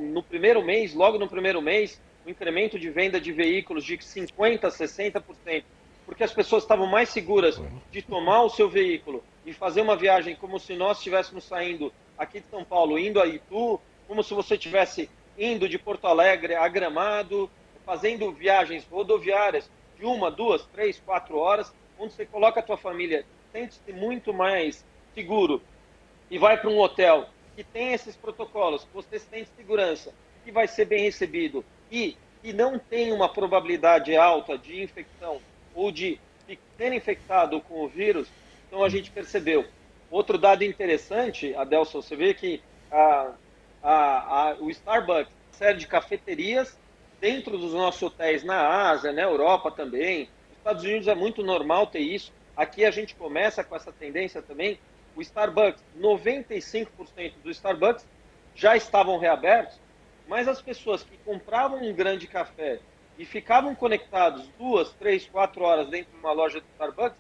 no primeiro mês, logo no primeiro mês, um incremento de venda de veículos de 50% a 60%, porque as pessoas estavam mais seguras de tomar o seu veículo e fazer uma viagem como se nós estivéssemos saindo aqui de São Paulo, indo a Itu, como se você estivesse indo de Porto Alegre a Gramado, fazendo viagens rodoviárias de 1, 2, 3, 4 horas, onde você coloca a tua família, sente-se muito mais seguro e vai para um hotel que tem esses protocolos, que você sente segurança, que vai ser bem recebido e que não tem uma probabilidade alta de infecção ou de ser infectado com o vírus, então a gente percebeu. Outro dado interessante, Adelson, você vê que o Starbucks, série de cafeterias dentro dos nossos hotéis na Ásia, na Europa também. Nos Estados Unidos é muito normal ter isso. Aqui a gente começa com essa tendência também. O Starbucks, 95% dos Starbucks já estavam reabertos, mas as pessoas que compravam um grande café e ficavam conectados 2, 3, 4 horas dentro de uma loja de Starbucks,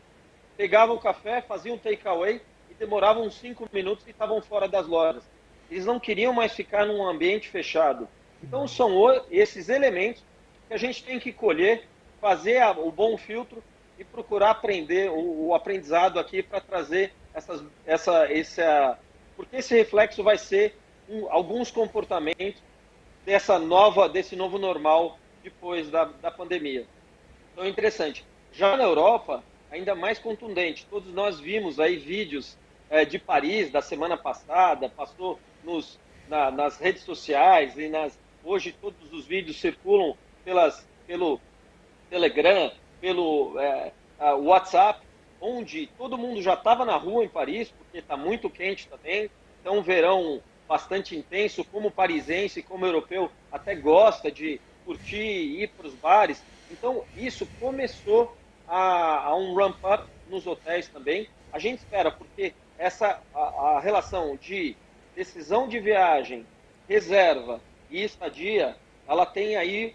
pegavam o café, faziam um takeaway e demoravam uns 5 minutos e estavam fora das lojas. Eles não queriam mais ficar num ambiente fechado. Então são esses elementos que a gente tem que colher, fazer o bom filtro e procurar aprender o aprendizado aqui para trazer porque esse reflexo vai ser alguns comportamentos desse novo normal depois da pandemia. Então é interessante. Já na Europa, ainda mais contundente. Todos nós vimos aí vídeos de Paris da semana passada, passou nas redes sociais e hoje todos os vídeos circulam pelo Telegram, pelo WhatsApp, onde todo mundo já estava na rua em Paris, porque está muito quente também. Então, um verão bastante intenso, como parisense, como europeu, até gosta de curtir e ir para os bares. Então, isso começou a um ramp-up nos hotéis também. A gente espera, porque a relação de decisão de viagem, reserva e estadia, ela tem aí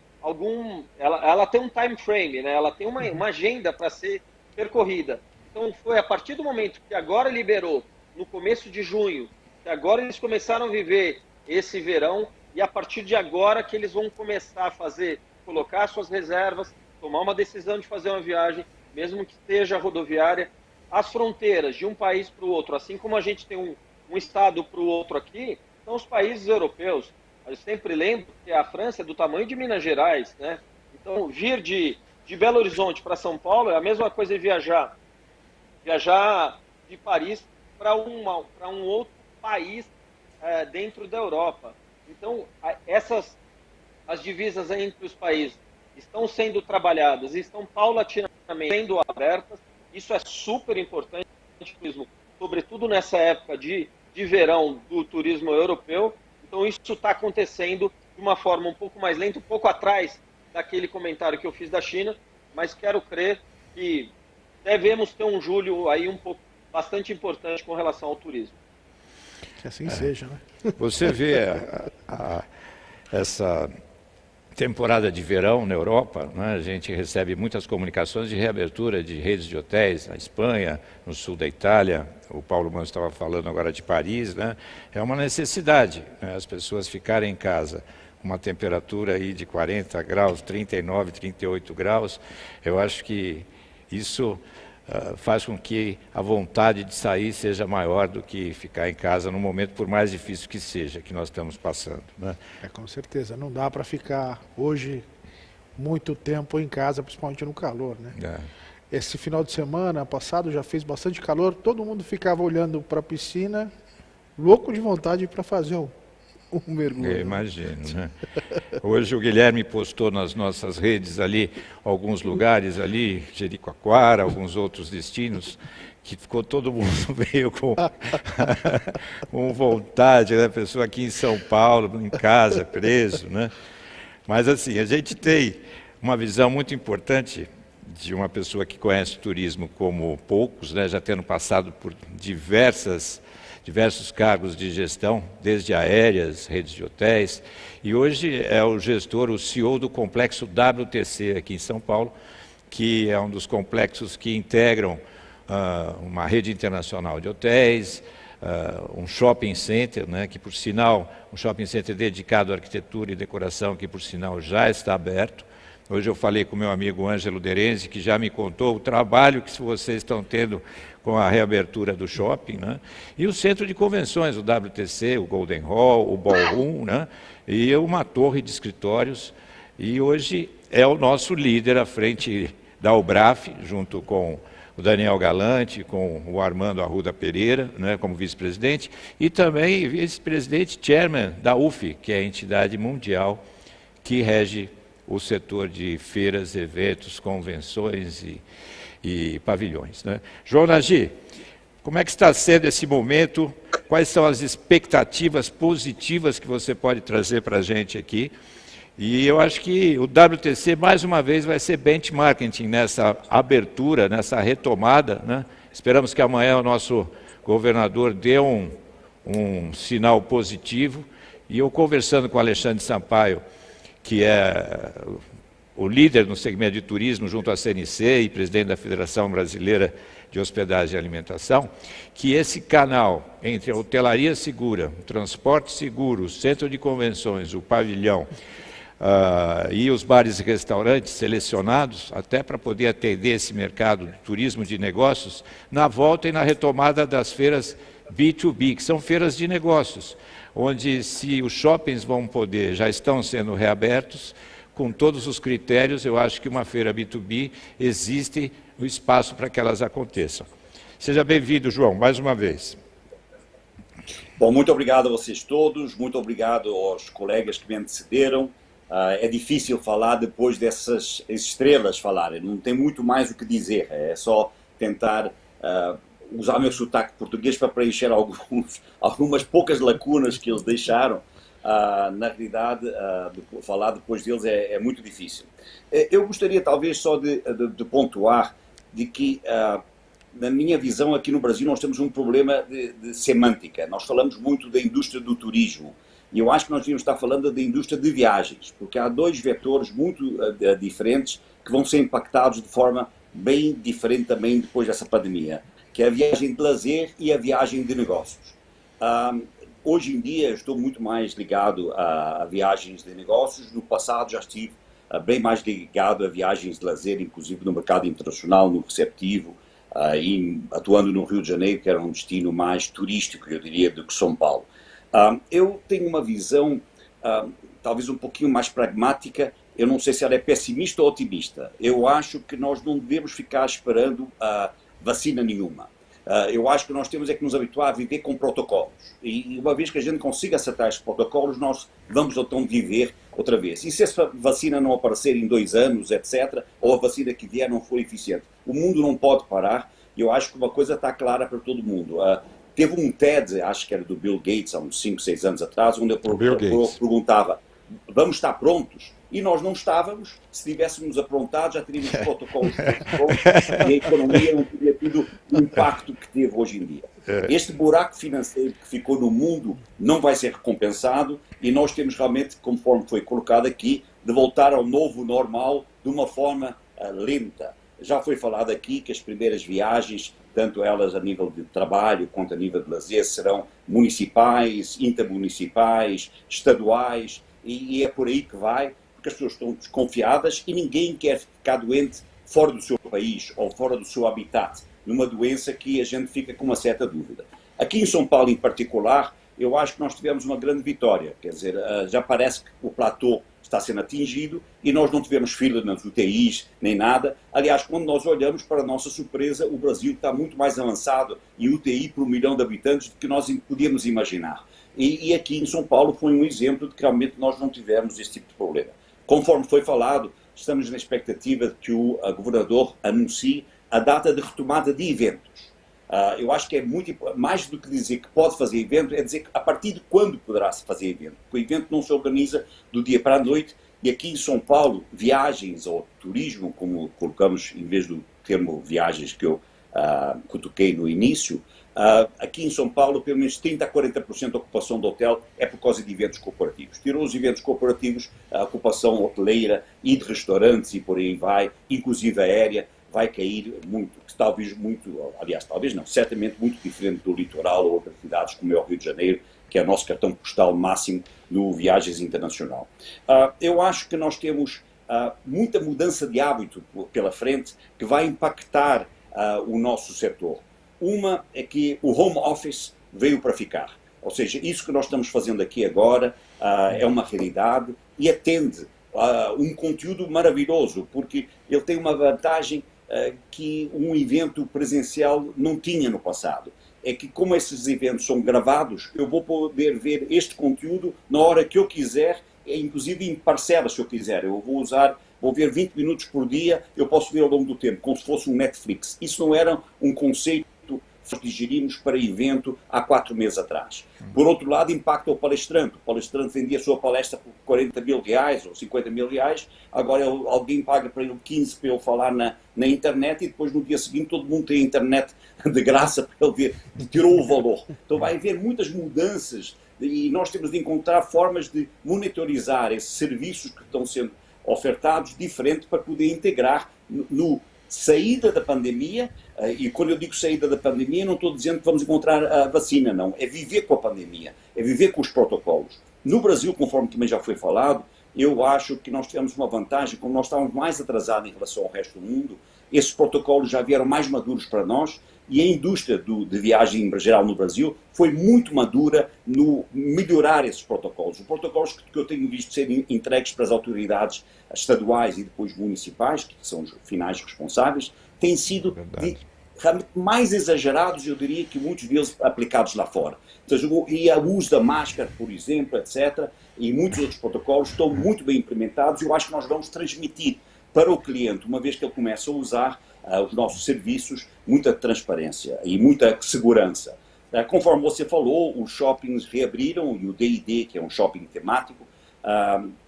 ela tem um time frame, né? Ela tem uma agenda para ser percorrida. Então foi a partir do momento que agora liberou, no começo de junho, que agora eles começaram a viver esse verão, e a partir de agora que eles vão começar a colocar suas reservas, tomar uma decisão de fazer uma viagem, mesmo que seja rodoviária. As fronteiras de um país para o outro, assim como a gente tem um estado para o outro aqui, são os países europeus. Eu sempre lembro que a França é do tamanho de Minas Gerais, né? Então, vir de Belo Horizonte para São Paulo é a mesma coisa de viajar de Paris para um outro país dentro da Europa. Então, as divisas entre os países estão sendo trabalhadas e estão paulatinamente sendo abertas. Isso é super importante, sobretudo nessa época de verão do turismo europeu. Então, isso está acontecendo de uma forma um pouco mais lenta, um pouco atrás daquele comentário que eu fiz da China, mas quero crer que devemos ter um julho aí bastante importante com relação ao turismo. Que assim seja, né? Você vê essa temporada de verão na Europa, né? A gente recebe muitas comunicações de reabertura de redes de hotéis na Espanha, no sul da Itália. O Paulo Manso estava falando agora de Paris, né? É uma necessidade, né? As pessoas ficarem em casa com uma temperatura aí de 40 graus, 39, 38 graus. Eu acho que isso faz com que a vontade de sair seja maior do que ficar em casa no momento, por mais difícil que seja, que nós estamos passando, né? Com certeza. Não dá para ficar hoje muito tempo em casa, principalmente no calor, né? Esse final de semana passado já fez bastante calor, todo mundo ficava olhando para a piscina, louco de vontade para fazer um mergulho. Eu imagino, né? Hoje o Guilherme postou nas nossas redes ali, alguns lugares ali, Jericoacoara, alguns outros destinos, que ficou todo mundo meio com vontade, né? Pessoa aqui em São Paulo, em casa, preso, né? Mas assim, a gente tem uma visão muito importante de uma pessoa que conhece o turismo como poucos, né? Já tendo passado por diversos cargos de gestão, desde aéreas, redes de hotéis, e hoje é o gestor, o CEO do complexo WTC aqui em São Paulo, que é um dos complexos que integram uma rede internacional de hotéis, um shopping center, né, que por sinal, um shopping center dedicado à arquitetura e decoração, que por sinal já está aberto. Hoje eu falei com o meu amigo Ângelo Derenzi, que já me contou o trabalho que vocês estão tendo com a reabertura do shopping, né? E o centro de convenções, o WTC, o Golden Hall, o Ballroom, né? E uma torre de escritórios. E hoje é o nosso líder à frente da UBRAF, junto com o Daniel Galante, com o Armando Arruda Pereira, né, como vice-presidente, e também vice-presidente chairman da UF, que é a entidade mundial que rege o setor de feiras, eventos, convenções e pavilhões, né? João Nagy, como é que está sendo esse momento? Quais são as expectativas positivas que você pode trazer para a gente aqui? E eu acho que o WTC, mais uma vez, vai ser benchmarking nessa abertura, nessa retomada, né? Esperamos que amanhã o nosso governador dê um sinal positivo. E eu, conversando com o Alexandre Sampaio, que é o líder no segmento de turismo junto à CNC e presidente da Federação Brasileira de Hospedagem e Alimentação, que esse canal entre a hotelaria segura, o transporte seguro, o centro de convenções, o pavilhão e os bares e restaurantes selecionados, até para poder atender esse mercado de turismo de negócios, na volta e na retomada das feiras B2B, que são feiras de negócios, onde se os shoppings vão poder, já estão sendo reabertos, com todos os critérios, eu acho que uma feira B2B existe o espaço para que elas aconteçam. Seja bem-vindo, João, mais uma vez. Bom, muito obrigado a vocês todos, muito obrigado aos colegas que me antecederam. É difícil falar depois dessas estrelas falarem, não tem muito mais o que dizer, é só tentar usar meu sotaque português para preencher algumas poucas lacunas que eles deixaram. Na realidade, falar depois deles é muito difícil. Eu gostaria talvez só de pontuar de que, na minha visão, aqui no Brasil nós temos um problema de semântica. Nós falamos muito da indústria do turismo e eu acho que nós devíamos estar falando da indústria de viagens, porque há dois vetores muito diferentes que vão ser impactados de forma bem diferente também depois dessa pandemia, que é a viagem de lazer e a viagem de negócios. Hoje em dia estou muito mais ligado a viagens de negócios. No passado já estive bem mais ligado a viagens de lazer, inclusive no mercado internacional, no receptivo, e atuando no Rio de Janeiro, que era um destino mais turístico, eu diria, do que São Paulo. Eu tenho uma visão talvez um pouquinho mais pragmática. Eu não sei se ela é pessimista ou otimista. Eu acho que nós não devemos ficar esperando vacina nenhuma. Eu acho que nós temos é que nos habituar a viver com protocolos. E uma vez que a gente consiga acertar estes protocolos, nós vamos então viver outra vez. E se essa vacina não aparecer em 2 anos, etc., ou a vacina que vier não for eficiente, o mundo não pode parar. E eu acho que uma coisa está clara para todo mundo. Teve um TED, acho que era do Bill Gates, há uns 5, 6 anos atrás, onde eu perguntava, vamos estar prontos? E nós não estávamos. Se tivéssemos aprontado, já teríamos protocolos prontos e a economia não teria tido o impacto que teve hoje em dia. Este buraco financeiro que ficou no mundo não vai ser recompensado e nós temos realmente, conforme foi colocado aqui, de voltar ao novo normal de uma forma lenta. Já foi falado aqui que as primeiras viagens, tanto elas a nível de trabalho quanto a nível de lazer, serão municipais, intermunicipais, estaduais, e é por aí que vai, porque as pessoas estão desconfiadas e ninguém quer ficar doente fora do seu país ou fora do seu habitat, numa doença que a gente fica com uma certa dúvida. Aqui em São Paulo, em particular, eu acho que nós tivemos uma grande vitória, quer dizer, já parece que o platô está sendo atingido e nós não tivemos fila nas UTIs nem nada. Aliás, quando nós olhamos, para a nossa surpresa, o Brasil está muito mais avançado em UTI por 1 milhão de habitantes do que nós podíamos imaginar. E aqui em São Paulo foi um exemplo de que realmente nós não tivemos esse tipo de problema. Conforme foi falado, estamos na expectativa de que o governador anuncie a data de retomada de eventos. Eu acho que é muito mais do que dizer que pode fazer evento, é dizer que a partir de quando poderá-se fazer evento. Porque o evento não se organiza do dia para a noite e aqui em São Paulo, viagens ou turismo, como colocamos em vez do termo viagens que eu cutuquei no início, aqui em São Paulo, pelo menos 30% a 40% da ocupação do hotel é por causa de eventos corporativos. Tirou os eventos corporativos, a ocupação hoteleira e de restaurantes e por aí vai, inclusive aérea, vai cair muito, talvez muito, aliás, talvez não, certamente muito diferente do litoral ou outras cidades como é o Rio de Janeiro, que é o nosso cartão postal máximo no Viagens Internacional. Eu acho que nós temos muita mudança de hábito pela frente que vai impactar o nosso setor. Uma é que o home office veio para ficar, ou seja, isso que nós estamos fazendo aqui agora é uma realidade e atende um conteúdo maravilhoso, porque ele tem uma vantagem que um evento presencial não tinha no passado. É que, como esses eventos são gravados, eu vou poder ver este conteúdo na hora que eu quiser, inclusive em parcelas, se eu quiser. Eu vou ver 20 minutos por dia, eu posso ver ao longo do tempo, como se fosse um Netflix. Isso não era um conceito que gerimos para evento há 4 meses atrás. Por outro lado, impacta o palestrante. O palestrante vendia a sua palestra por 40 mil reais ou 50 mil reais, agora alguém paga para ele 15 para ele falar na internet e depois no dia seguinte todo mundo tem internet de graça para ele ver. Tirou o valor. Então vai haver muitas mudanças e nós temos de encontrar formas de monitorizar esses serviços que estão sendo ofertados diferente para poder integrar no saída da pandemia, e quando eu digo saída da pandemia, não estou dizendo que vamos encontrar a vacina, não. É viver com a pandemia, é viver com os protocolos. No Brasil, conforme também já foi falado, eu acho que nós tivemos uma vantagem, como nós estávamos mais atrasados em relação ao resto do mundo, esses protocolos já vieram mais maduros para nós e a indústria de viagem em geral no Brasil foi muito madura no melhorar esses protocolos. Os protocolos que eu tenho visto serem entregues para as autoridades estaduais e depois municipais, que são os finais responsáveis, têm sido realmente mais exagerados, eu diria, que muitos deles aplicados lá fora. E o uso da máscara, por exemplo, etc., e muitos outros protocolos estão muito bem implementados e eu acho que nós vamos transmitir para o cliente, uma vez que ele começa a usar os nossos serviços, muita transparência e muita segurança. Conforme você falou, os shoppings reabriram e o D&D, que é um shopping temático,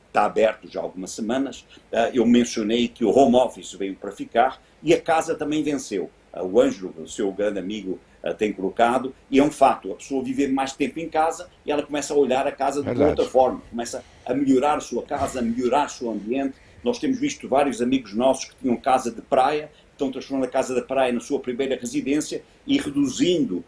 está aberto já há algumas semanas. Eu mencionei que o home office veio para ficar e a casa também venceu. O Ângelo, o seu grande amigo, tem colocado, e é um fato, a pessoa viver mais tempo em casa e ela começa a olhar a casa de outra forma, começa a melhorar a sua casa, a melhorar o seu ambiente. Nós temos visto vários amigos nossos que tinham casa de praia, estão transformando a casa de praia na sua primeira residência e reduzindo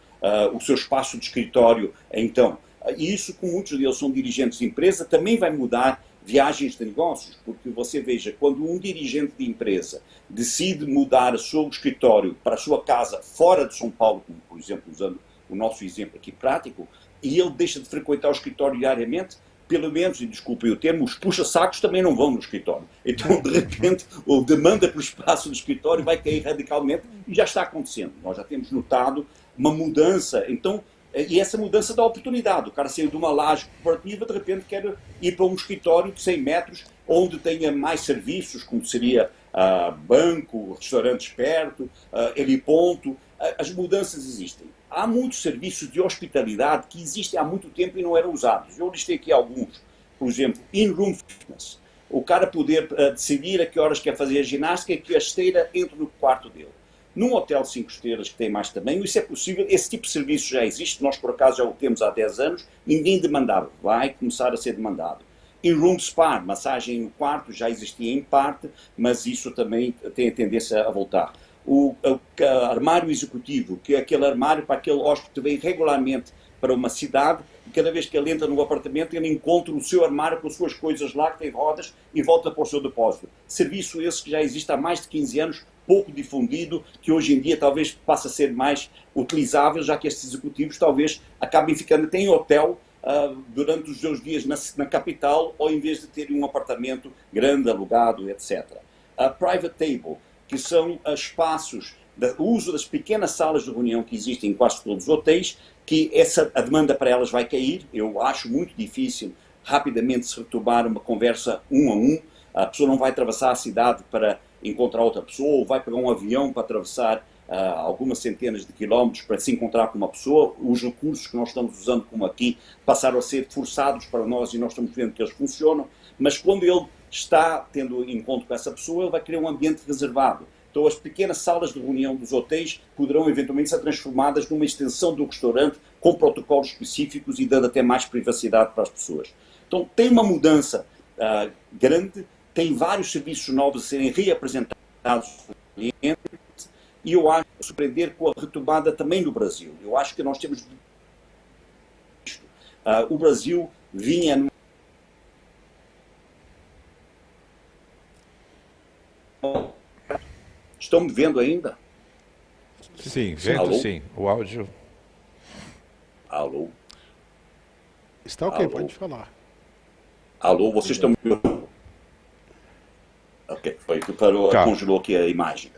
o seu espaço de escritório. Então, e isso, como muitos deles são dirigentes de empresa, também vai mudar viagens de negócios, porque você veja, quando um dirigente de empresa decide mudar o seu escritório para a sua casa fora de São Paulo, como por exemplo, usando o nosso exemplo aqui prático, e ele deixa de frequentar o escritório diariamente, pelo menos, e desculpem o termo, os puxa-sacos também não vão no escritório. Então, de repente, a demanda por espaço no escritório vai cair radicalmente e já está acontecendo. Nós já temos notado uma mudança. Então, e essa mudança dá oportunidade. O cara saiu de uma laje corporativa, de repente quer ir para um escritório de 100 metros, onde tenha mais serviços, como seria banco, restaurantes perto, heliponto. As mudanças existem. Há muitos serviços de hospitalidade que existem há muito tempo e não eram usados. Eu listei aqui alguns. Por exemplo, in-room fitness. O cara poder decidir a que horas quer fazer a ginástica e que a esteira entre no quarto dele. Num hotel 5 estrelas que tem mais tamanho, isso é possível, esse tipo de serviço já existe, nós por acaso já o temos há 10 anos, ninguém demandava, vai começar a ser demandado. In-room spa, massagem no quarto, já existia em parte, mas isso também tem a tendência a voltar. O armário executivo, que é aquele armário para aquele hóspede que vem regularmente para uma cidade, e cada vez que ele entra no apartamento, ele encontra o seu armário com as suas coisas lá, que tem rodas, e volta para o seu depósito. Serviço esse que já existe há mais de 15 anos, pouco difundido, que hoje em dia talvez passe a ser mais utilizável, já que estes executivos talvez acabem ficando até em hotel durante os seus dias na capital, ou em vez de terem um apartamento grande, alugado, etc. A private table, que são espaços o uso das pequenas salas de reunião que existem em quase todos os hotéis, que a demanda para elas vai cair. Eu acho muito difícil rapidamente se retomar uma conversa um a um. A pessoa não vai atravessar a cidade para encontrar outra pessoa, ou vai pegar um avião para atravessar algumas centenas de quilómetros para se encontrar com uma pessoa. Os recursos que nós estamos usando, como aqui, passaram a ser forçados para nós e nós estamos vendo que eles funcionam, mas quando ele está tendo encontro com essa pessoa, ele vai criar um ambiente reservado. Então as pequenas salas de reunião dos hotéis poderão eventualmente ser transformadas numa extensão do restaurante com protocolos específicos e dando até mais privacidade para as pessoas. Então tem uma mudança grande, tem vários serviços novos a serem reapresentados aos clientes e eu acho que surpreender com a retomada também no Brasil. Eu acho que nós temos o Brasil vinha Estão me vendo ainda? Sim, vendo. Alô? Sim. O áudio. Alô? Está ok, Alô? pode falar. Alô, vocês estão me ouvindo? Ok, foi que parou, congelou aqui a imagem.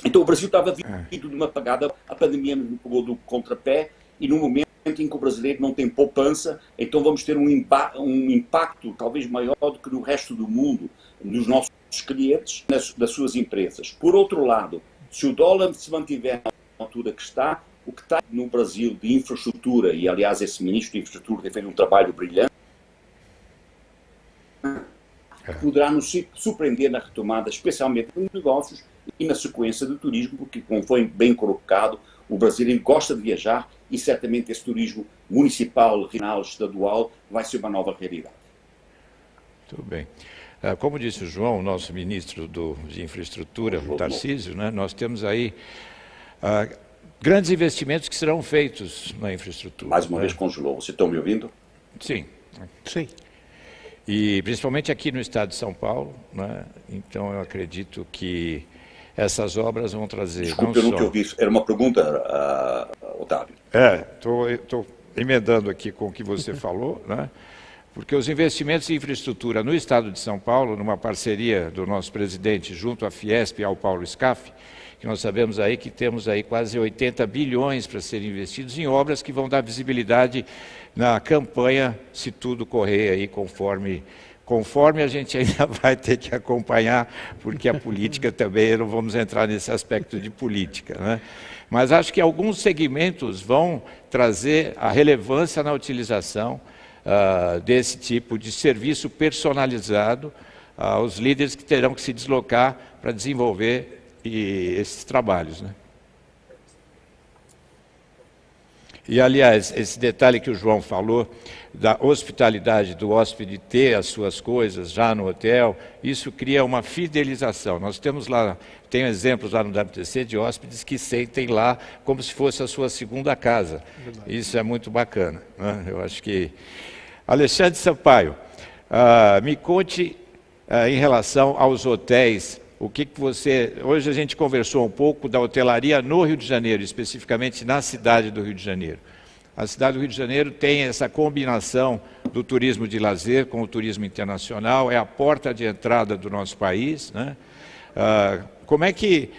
Então o Brasil estava vindo de uma pagada, a pandemia nos pegou do contrapé, e no momento em que o brasileiro não tem poupança, então vamos ter um impacto talvez maior do que no resto do mundo, nos nossos clientes, das suas empresas. Por outro lado, se o dólar se mantiver na altura que está, o que está no Brasil de infraestrutura, e aliás esse ministro de infraestrutura tem feito um trabalho brilhante, poderá nos surpreender na retomada, especialmente nos negócios e na sequência do turismo, porque, como foi bem colocado, o brasileiro gosta de viajar e certamente esse turismo municipal, regional, estadual vai ser uma nova realidade. Muito bem. Como disse o João, nosso ministro de Infraestrutura, o Tarcísio, né, nós temos aí grandes investimentos que serão feitos na infraestrutura. Mais uma vez congelou. Vocês estão me ouvindo? Sim. Sim. E principalmente aqui no estado de São Paulo, né? Então eu acredito que essas obras vão trazer... Desculpe, eu não te ouvi. Era uma pergunta, Otávio. Estou emendando aqui com o que você falou, né? Porque os investimentos em infraestrutura no estado de São Paulo, numa parceria do nosso presidente junto à Fiesp e ao Paulo Scaff, que nós sabemos aí que temos aí quase 80 bilhões para serem investidos em obras que vão dar visibilidade na campanha, se tudo correr aí conforme a gente ainda vai ter que acompanhar, porque a política também, não vamos entrar nesse aspecto de política, né? Mas acho que alguns segmentos vão trazer a relevância na utilização desse tipo de serviço personalizado aos líderes que terão que se deslocar para desenvolver esses trabalhos, né? E, aliás, esse detalhe que o João falou, da hospitalidade do hóspede ter as suas coisas já no hotel, isso cria uma fidelização. Nós temos lá, tem exemplos lá no WTC de hóspedes que sentem lá como se fosse a sua segunda casa. Verdade. Isso é muito bacana, né? Eu acho que... Alexandre Sampaio, me conte em relação aos hotéis, o que você... Hoje a gente conversou um pouco da hotelaria no Rio de Janeiro, especificamente na cidade do Rio de Janeiro. A cidade do Rio de Janeiro tem essa combinação do turismo de lazer com o turismo internacional, é a porta de entrada do nosso país, né? Como é que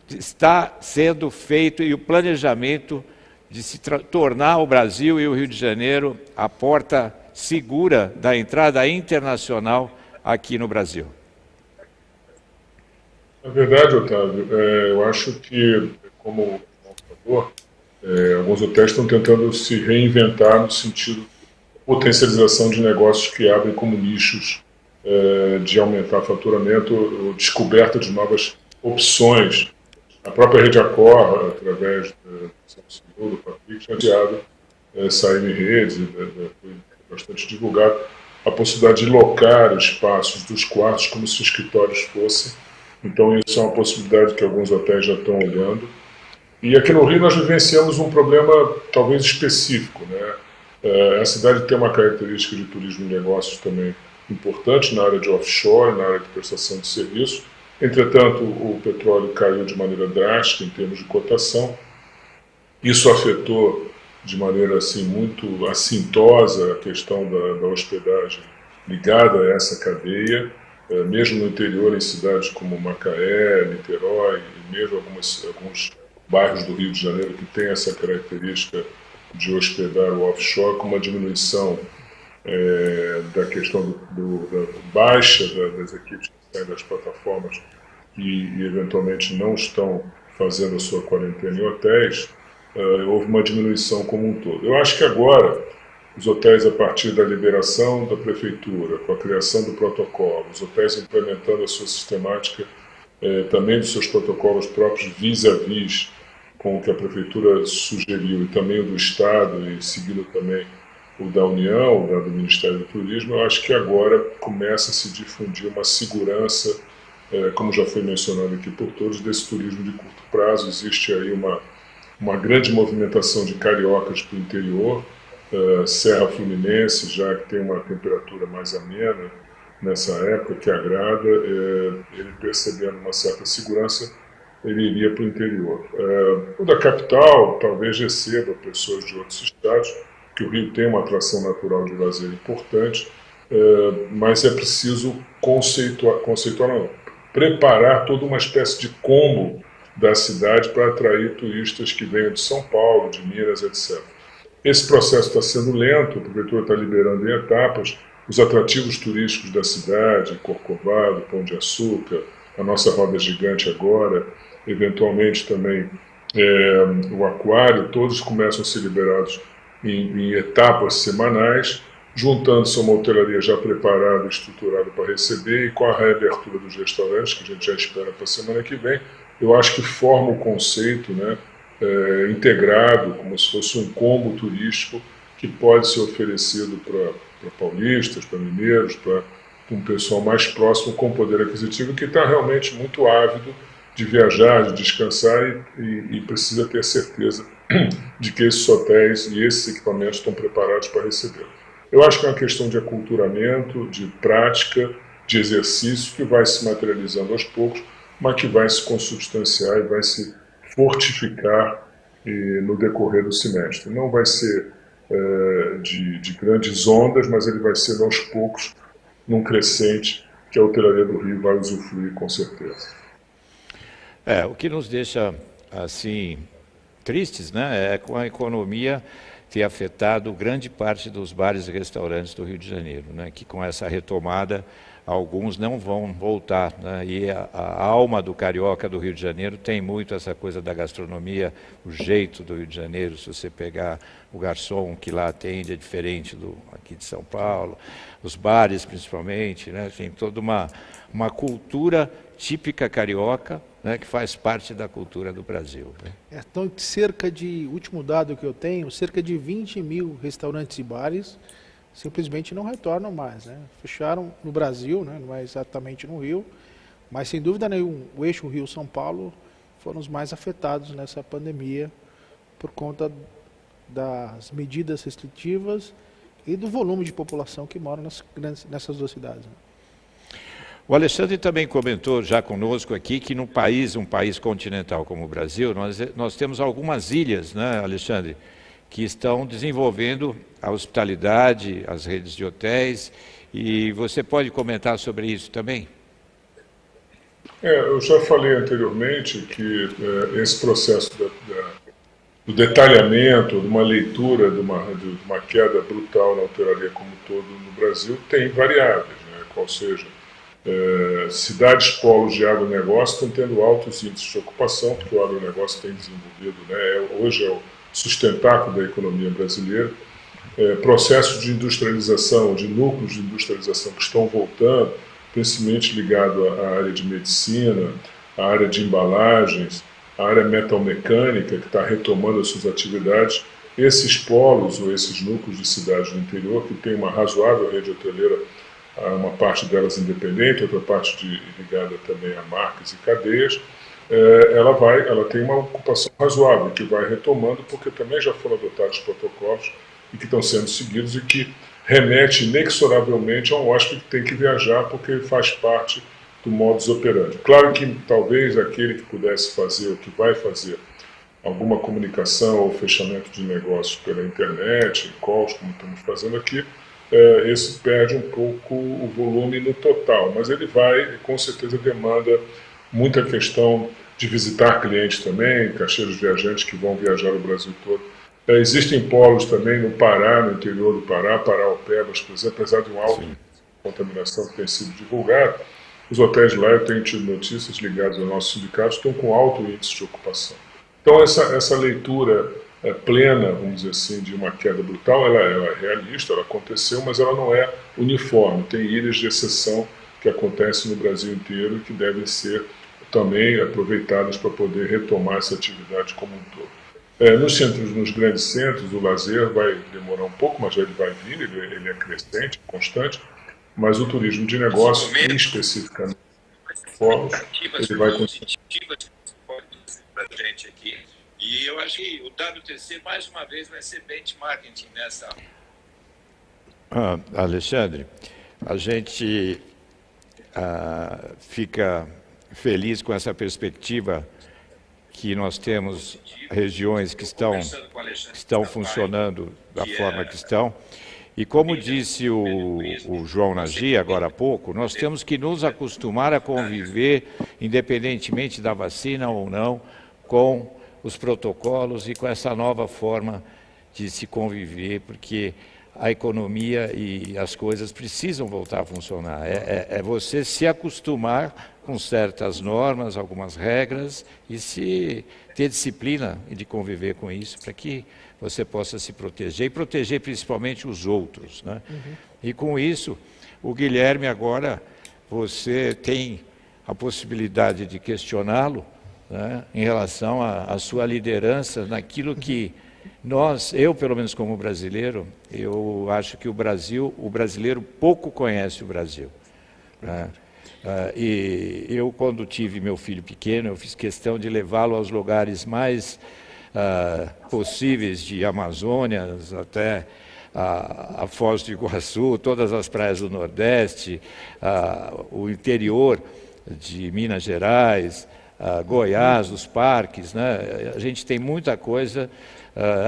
está sendo feito e o planejamento de se tornar o Brasil e o Rio de Janeiro a porta segura da entrada internacional aqui no Brasil? Na verdade, Otávio, eu acho que, como o falou, alguns hotéis estão tentando se reinventar no sentido de potencialização de negócios que abrem como nichos de aumentar faturamento ou descoberta de novas opções. A própria Rede Accor, através do CEO, do Patrick, tinha anunciado, saiu em redes, foi bastante divulgado, a possibilidade de locar espaços dos quartos como se os escritórios fossem. Então isso é uma possibilidade que alguns hotéis já estão olhando. E aqui no Rio nós vivenciamos um problema talvez específico, né? A cidade tem uma característica de turismo e negócios também importante na área de offshore, na área de prestação de serviço. Entretanto, o petróleo caiu de maneira drástica em termos de cotação. Isso afetou de maneira assim muito assintosa a questão da hospedagem ligada a essa cadeia, mesmo no interior, em cidades como Macaé, Niterói e mesmo alguns bairros do Rio de Janeiro que têm essa característica de hospedar o offshore, com uma diminuição da questão da baixa das equipes que saem das plataformas e eventualmente não estão fazendo a sua quarentena em hotéis, houve uma diminuição como um todo. Eu acho que agora os hotéis, a partir da liberação da prefeitura, com a criação do protocolo, os hotéis implementando a sua sistemática, também dos seus protocolos próprios vis-à-vis com o que a prefeitura sugeriu e também o do Estado e seguindo também o da União, do Ministério do Turismo, eu acho que agora começa a se difundir uma segurança, como já foi mencionado aqui por todos, desse turismo de curto prazo. Existe aí uma grande movimentação de cariocas para o interior, Serra Fluminense, já que tem uma temperatura mais amena nessa época, que agrada, ele percebendo uma certa segurança, ele iria para o interior. O da capital talvez receba pessoas de outros estados, que o Rio tem uma atração natural de lazer importante, mas é preciso preparar toda uma espécie de combo da cidade para atrair turistas que venham de São Paulo, de Minas, etc. Esse processo está sendo lento, a prefeitura está liberando em etapas os atrativos turísticos da cidade, Corcovado, Pão de Açúcar, a nossa roda gigante agora, eventualmente também o aquário, todos começam a ser liberados em etapas semanais, juntando-se a uma hotelaria já preparada e estruturada para receber, e com a reabertura dos restaurantes, que a gente já espera para a semana que vem, eu acho que forma o conceito, né, integrado, como se fosse um combo turístico que pode ser oferecido para paulistas, para mineiros, para um pessoal mais próximo com poder aquisitivo, que está realmente muito ávido de viajar, de descansar e precisa ter certeza de que esses hotéis e esses equipamentos estão preparados para recebê-lo. Eu acho que é uma questão de aculturamento, de prática, de exercício, que vai se materializando aos poucos, mas que vai se consubstanciar e vai se fortificar no decorrer do semestre. Não vai ser de grandes ondas, mas ele vai ser aos poucos, num crescente, que a hotelaria do Rio vai usufruir com certeza. O que nos deixa assim tristes, né, é com a economia ter afetado grande parte dos bares e restaurantes do Rio de Janeiro, né, que com essa retomada alguns não vão voltar, né, e a alma do carioca do Rio de Janeiro tem muito essa coisa da gastronomia, o jeito do Rio de Janeiro. Se você pegar o garçom que lá atende é diferente do aqui de São Paulo, os bares principalmente, né, tem toda uma cultura típica carioca, né, que faz parte da cultura do Brasil, né? Então, último dado que eu tenho, cerca de 20 mil restaurantes e bares simplesmente não retornam mais, né? Fecharam no Brasil, né? Não é exatamente no Rio, mas sem dúvida nenhuma, o eixo Rio-São Paulo foram os mais afetados nessa pandemia por conta das medidas restritivas e do volume de população que mora nessas duas cidades, né? O Alexandre também comentou já conosco aqui que um país continental como o Brasil, nós temos algumas ilhas, né, Alexandre, que estão desenvolvendo a hospitalidade, as redes de hotéis, e você pode comentar sobre isso também? Eu já falei anteriormente que esse processo do detalhamento, de uma leitura, de uma queda brutal na hotelaria como um todo no Brasil, tem variáveis, né? Qual seja, cidades polos de agronegócio estão tendo altos índices de ocupação, porque o agronegócio tem desenvolvido, né, hoje é o sustentáculo da economia brasileira, processos de industrialização, de núcleos de industrialização que estão voltando, principalmente ligado à área de medicina, à área de embalagens, à área metalmecânica, que está retomando as suas atividades. Esses polos ou esses núcleos de cidades do interior, que tem uma razoável rede hoteleira, uma parte delas independente, outra parte ligada também a marcas e cadeias, ela tem uma ocupação razoável, que vai retomando, porque também já foram adotados protocolos e que estão sendo seguidos e que remete inexoravelmente a um hóspede que tem que viajar, porque faz parte do modus operandi. Claro que talvez aquele que pudesse fazer, ou que vai fazer alguma comunicação ou fechamento de negócios pela internet, calls, como estamos fazendo aqui, esse perde um pouco o volume no total, mas ele vai, com certeza, demanda muita questão de visitar clientes também, caixeiros viajantes que vão viajar o Brasil todo. Existem polos também no Pará, no interior do Pará, Paraopebas, por exemplo, apesar de um alto de contaminação que tem sido divulgado, os hotéis lá, eu tenho tido notícias ligadas ao nosso sindicato, estão com alto índice de ocupação. Então essa leitura plena, vamos dizer assim, de uma queda brutal, ela é realista, ela aconteceu, mas ela não é uniforme. Tem ilhas de exceção que acontecem no Brasil inteiro e que devem ser também aproveitadas para poder retomar essa atividade como um todo. Nos grandes centros, o lazer vai demorar um pouco, mas ele vai vir, ele é crescente, constante, mas o turismo de negócio, especificamente, ele vai continuar. Para a gente aqui. E eu acho que o WTC, mais uma vez, vai ser benchmarking nessa... Alexandre, a gente fica feliz com essa perspectiva que nós temos regiões que estão funcionando da forma que estão, E como disse o João Nagy agora há pouco, nós temos que nos acostumar a conviver, independentemente da vacina ou não, com os protocolos e com essa nova forma de se conviver, porque a economia e as coisas precisam voltar a funcionar. É você se acostumar com certas normas, algumas regras, e se ter disciplina de conviver com isso, para que você possa se proteger, e proteger principalmente os outros, né? E com isso, o Guilherme agora, você tem a possibilidade de questioná-lo, né, em relação à sua liderança naquilo que eu pelo menos como brasileiro, eu acho que o brasileiro pouco conhece o Brasil, né? E eu, quando tive meu filho pequeno, eu fiz questão de levá-lo aos lugares mais possíveis de Amazônias, até a Foz do Iguaçu, todas as praias do Nordeste, o interior de Minas Gerais, Goiás, os parques, né? A gente tem muita coisa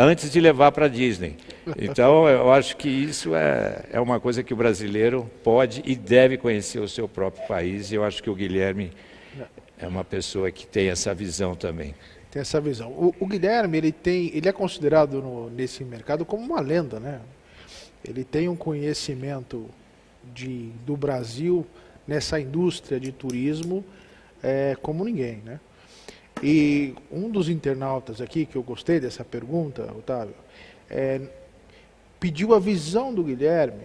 antes de levar para a Disney. Então, eu acho que isso é uma coisa que o brasileiro pode e deve conhecer o seu próprio país, e eu acho que o Guilherme é uma pessoa que tem essa visão também. Tem essa visão. O Guilherme, ele é considerado nesse mercado como uma lenda, né? Ele tem um conhecimento do Brasil nessa indústria de turismo como ninguém, né? E um dos internautas aqui, que eu gostei dessa pergunta, Otávio, pediu a visão do Guilherme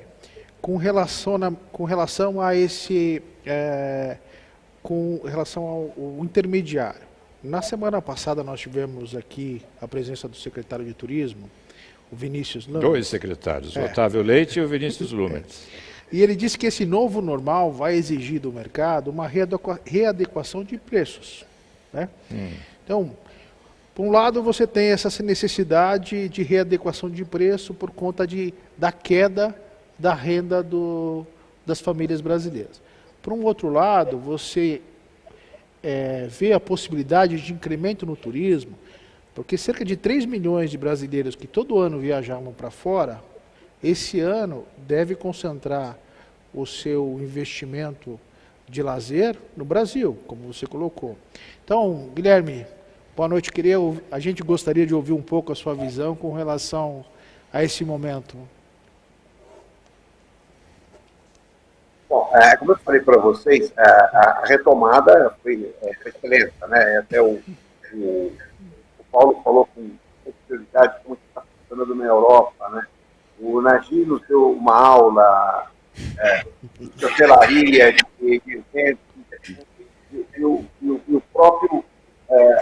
com relação a esse, com relação ao intermediário. Na semana passada nós tivemos aqui a presença do secretário de Turismo, o Vinícius Lumertz. 2 secretários, o Otávio Leite e o Vinícius Lumertz. E ele disse que esse novo normal vai exigir do mercado uma readequação de preços, né? Então, por um lado, você tem essa necessidade de readequação de preço por conta da queda da renda das famílias brasileiras. Por um outro lado, você vê a possibilidade de incremento no turismo, porque cerca de 3 milhões de brasileiros que todo ano viajavam para fora, esse ano deve concentrar o seu investimento de lazer no Brasil, como você colocou. Então, Guilherme, boa noite. A gente gostaria de ouvir um pouco a sua visão com relação a esse momento. Bom, como eu falei para vocês, a retomada foi excelente, né? Até o Paulo falou com prioridade como está funcionando na Europa, né? O Nagy nos deu uma aula de hotelaria, de eventos, e o próprio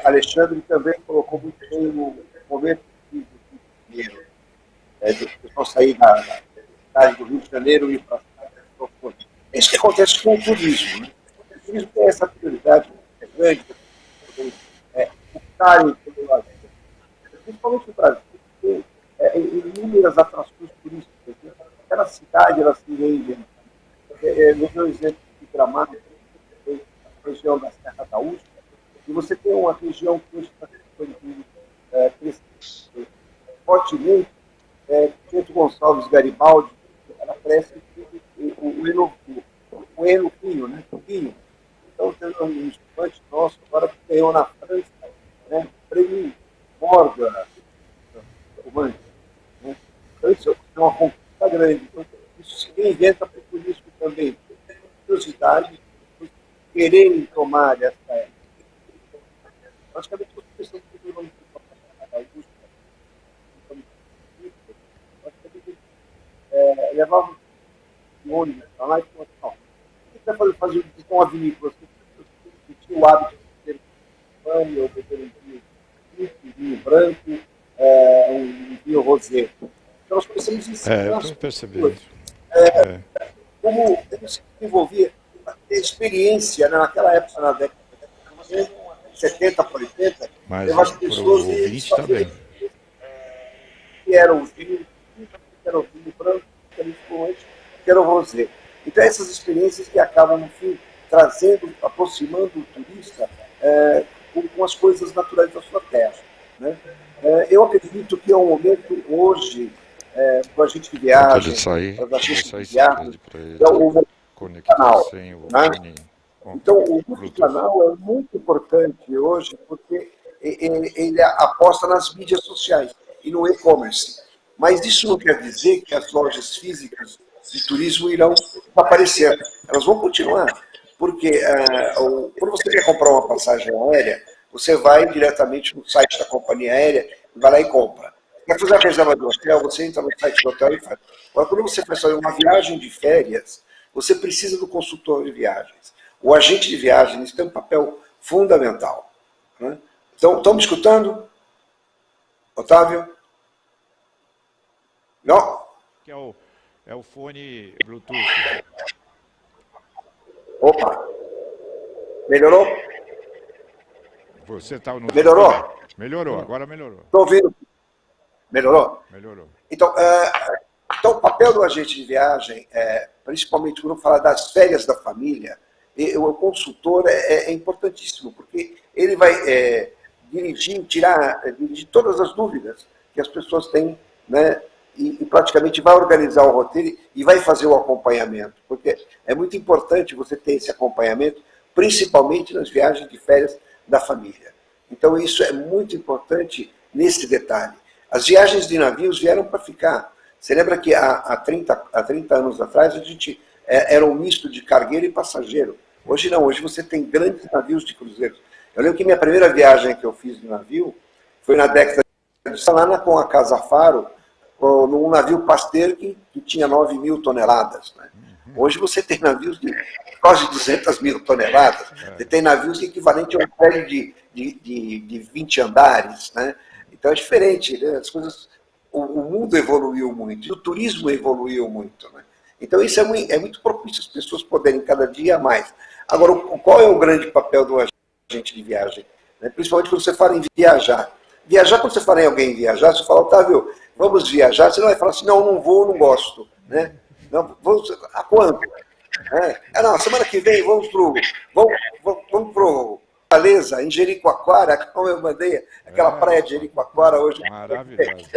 Alexandre também colocou muito bem no momento de dinheiro. O pessoal sair da cidade do Rio de Janeiro e ir para a cidade de São Paulo. É isso que acontece com o turismo, né? O turismo tem essa prioridade grande, optarem pelo lazer. Principalmente no Brasil, tem inúmeras atrações turísticas. Né? Cada cidade ela se reinventa. No meu exemplo de Gramado, a região da Serra Gaúcha, e você tem uma região que hoje está crescendo fortemente, Bento Gonçalves Garibaldi, ela cresce o Eno Pinho, né? O Pinho. Então, tem um estudante nosso agora que ganhou na França, né? Prêmio Morgan, romântico, né? Então, isso é uma conquista grande. Então, isso se reinventa para o turismo também. Curiosidade, quererem tomar essa. Praticamente, você precisa de um levava um ônibus para lá e falava, o que você vai fazer com a vinícola? Você tinha o hábito de ter banho, ou beber um vinho branco, um vinho rosé. Então, nós começamos a ensinar. Eu estou percebendo. Como se desenvolver a experiência, né? Naquela época, na década de 70 por 80, mas eu acho que para o ouvinte também. Que era o vinho, que era o vinho branco, que era o rosé. Então, essas experiências que acabam, no fim, trazendo, aproximando o turista com as coisas naturais da sua terra. Né? Eu acredito que é um momento, hoje, para a gente de viagem, ele sair, para a gente de você viagem. pede para ele Então, o conectar canal, sem o né? fone. Então, o multicanal é muito importante hoje porque ele aposta nas mídias sociais e no e-commerce. Mas isso não quer dizer que as lojas físicas de turismo irão aparecer. Elas vão continuar. Porque quando você quer comprar uma passagem aérea, você vai diretamente no site da companhia aérea, vai lá e compra. Quer fazer a reserva do hotel, você entra no site do hotel e faz. Agora, quando você faz uma viagem de férias, você precisa do consultor de viagens. O agente de viagens tem um papel fundamental. Né? Então, estão me escutando? Otávio? Não? Que é o fone Bluetooth. Opa! Melhorou? Você está no... Melhorou? Melhorou, agora melhorou. Estou ouvindo? Melhorou? Melhorou. Então, o papel do agente de viagem, principalmente quando falar das férias da família, o consultor é importantíssimo, porque ele vai dirigir todas as dúvidas que as pessoas têm, né? E praticamente vai organizar o roteiro e vai fazer o acompanhamento, porque é muito importante você ter esse acompanhamento, principalmente nas viagens de férias da família. Então isso é muito importante nesse detalhe. As viagens de navios vieram para ficar. Você lembra que há 30 anos atrás a gente era um misto de cargueiro e passageiro. Hoje não, hoje você tem grandes navios de cruzeiros. Eu lembro que minha primeira viagem que eu fiz de navio foi na década de Salana com a Casa Faro, num navio Pasteur que tinha 9 mil toneladas. Né? Hoje você tem navios de quase 200 mil toneladas. Você tem navios equivalentes a um prédio de 20 andares. Né? Então é diferente. Né? As coisas, o mundo evoluiu muito, e o turismo evoluiu muito. Né? Então isso é muito propício as pessoas poderem cada dia mais. Agora, qual é o grande papel do agente de viagem? Né? Principalmente quando você fala em viajar. Viajar, quando você fala em alguém viajar, você fala, Otávio, vamos viajar, você não vai falar assim, não vou, não gosto. Né? Não, a quando? Não, semana que vem vamos pro Fortaleza, em Jericoacoara, como eu mandei, aquela praia de Jericoacoara hoje. Maravilhoso.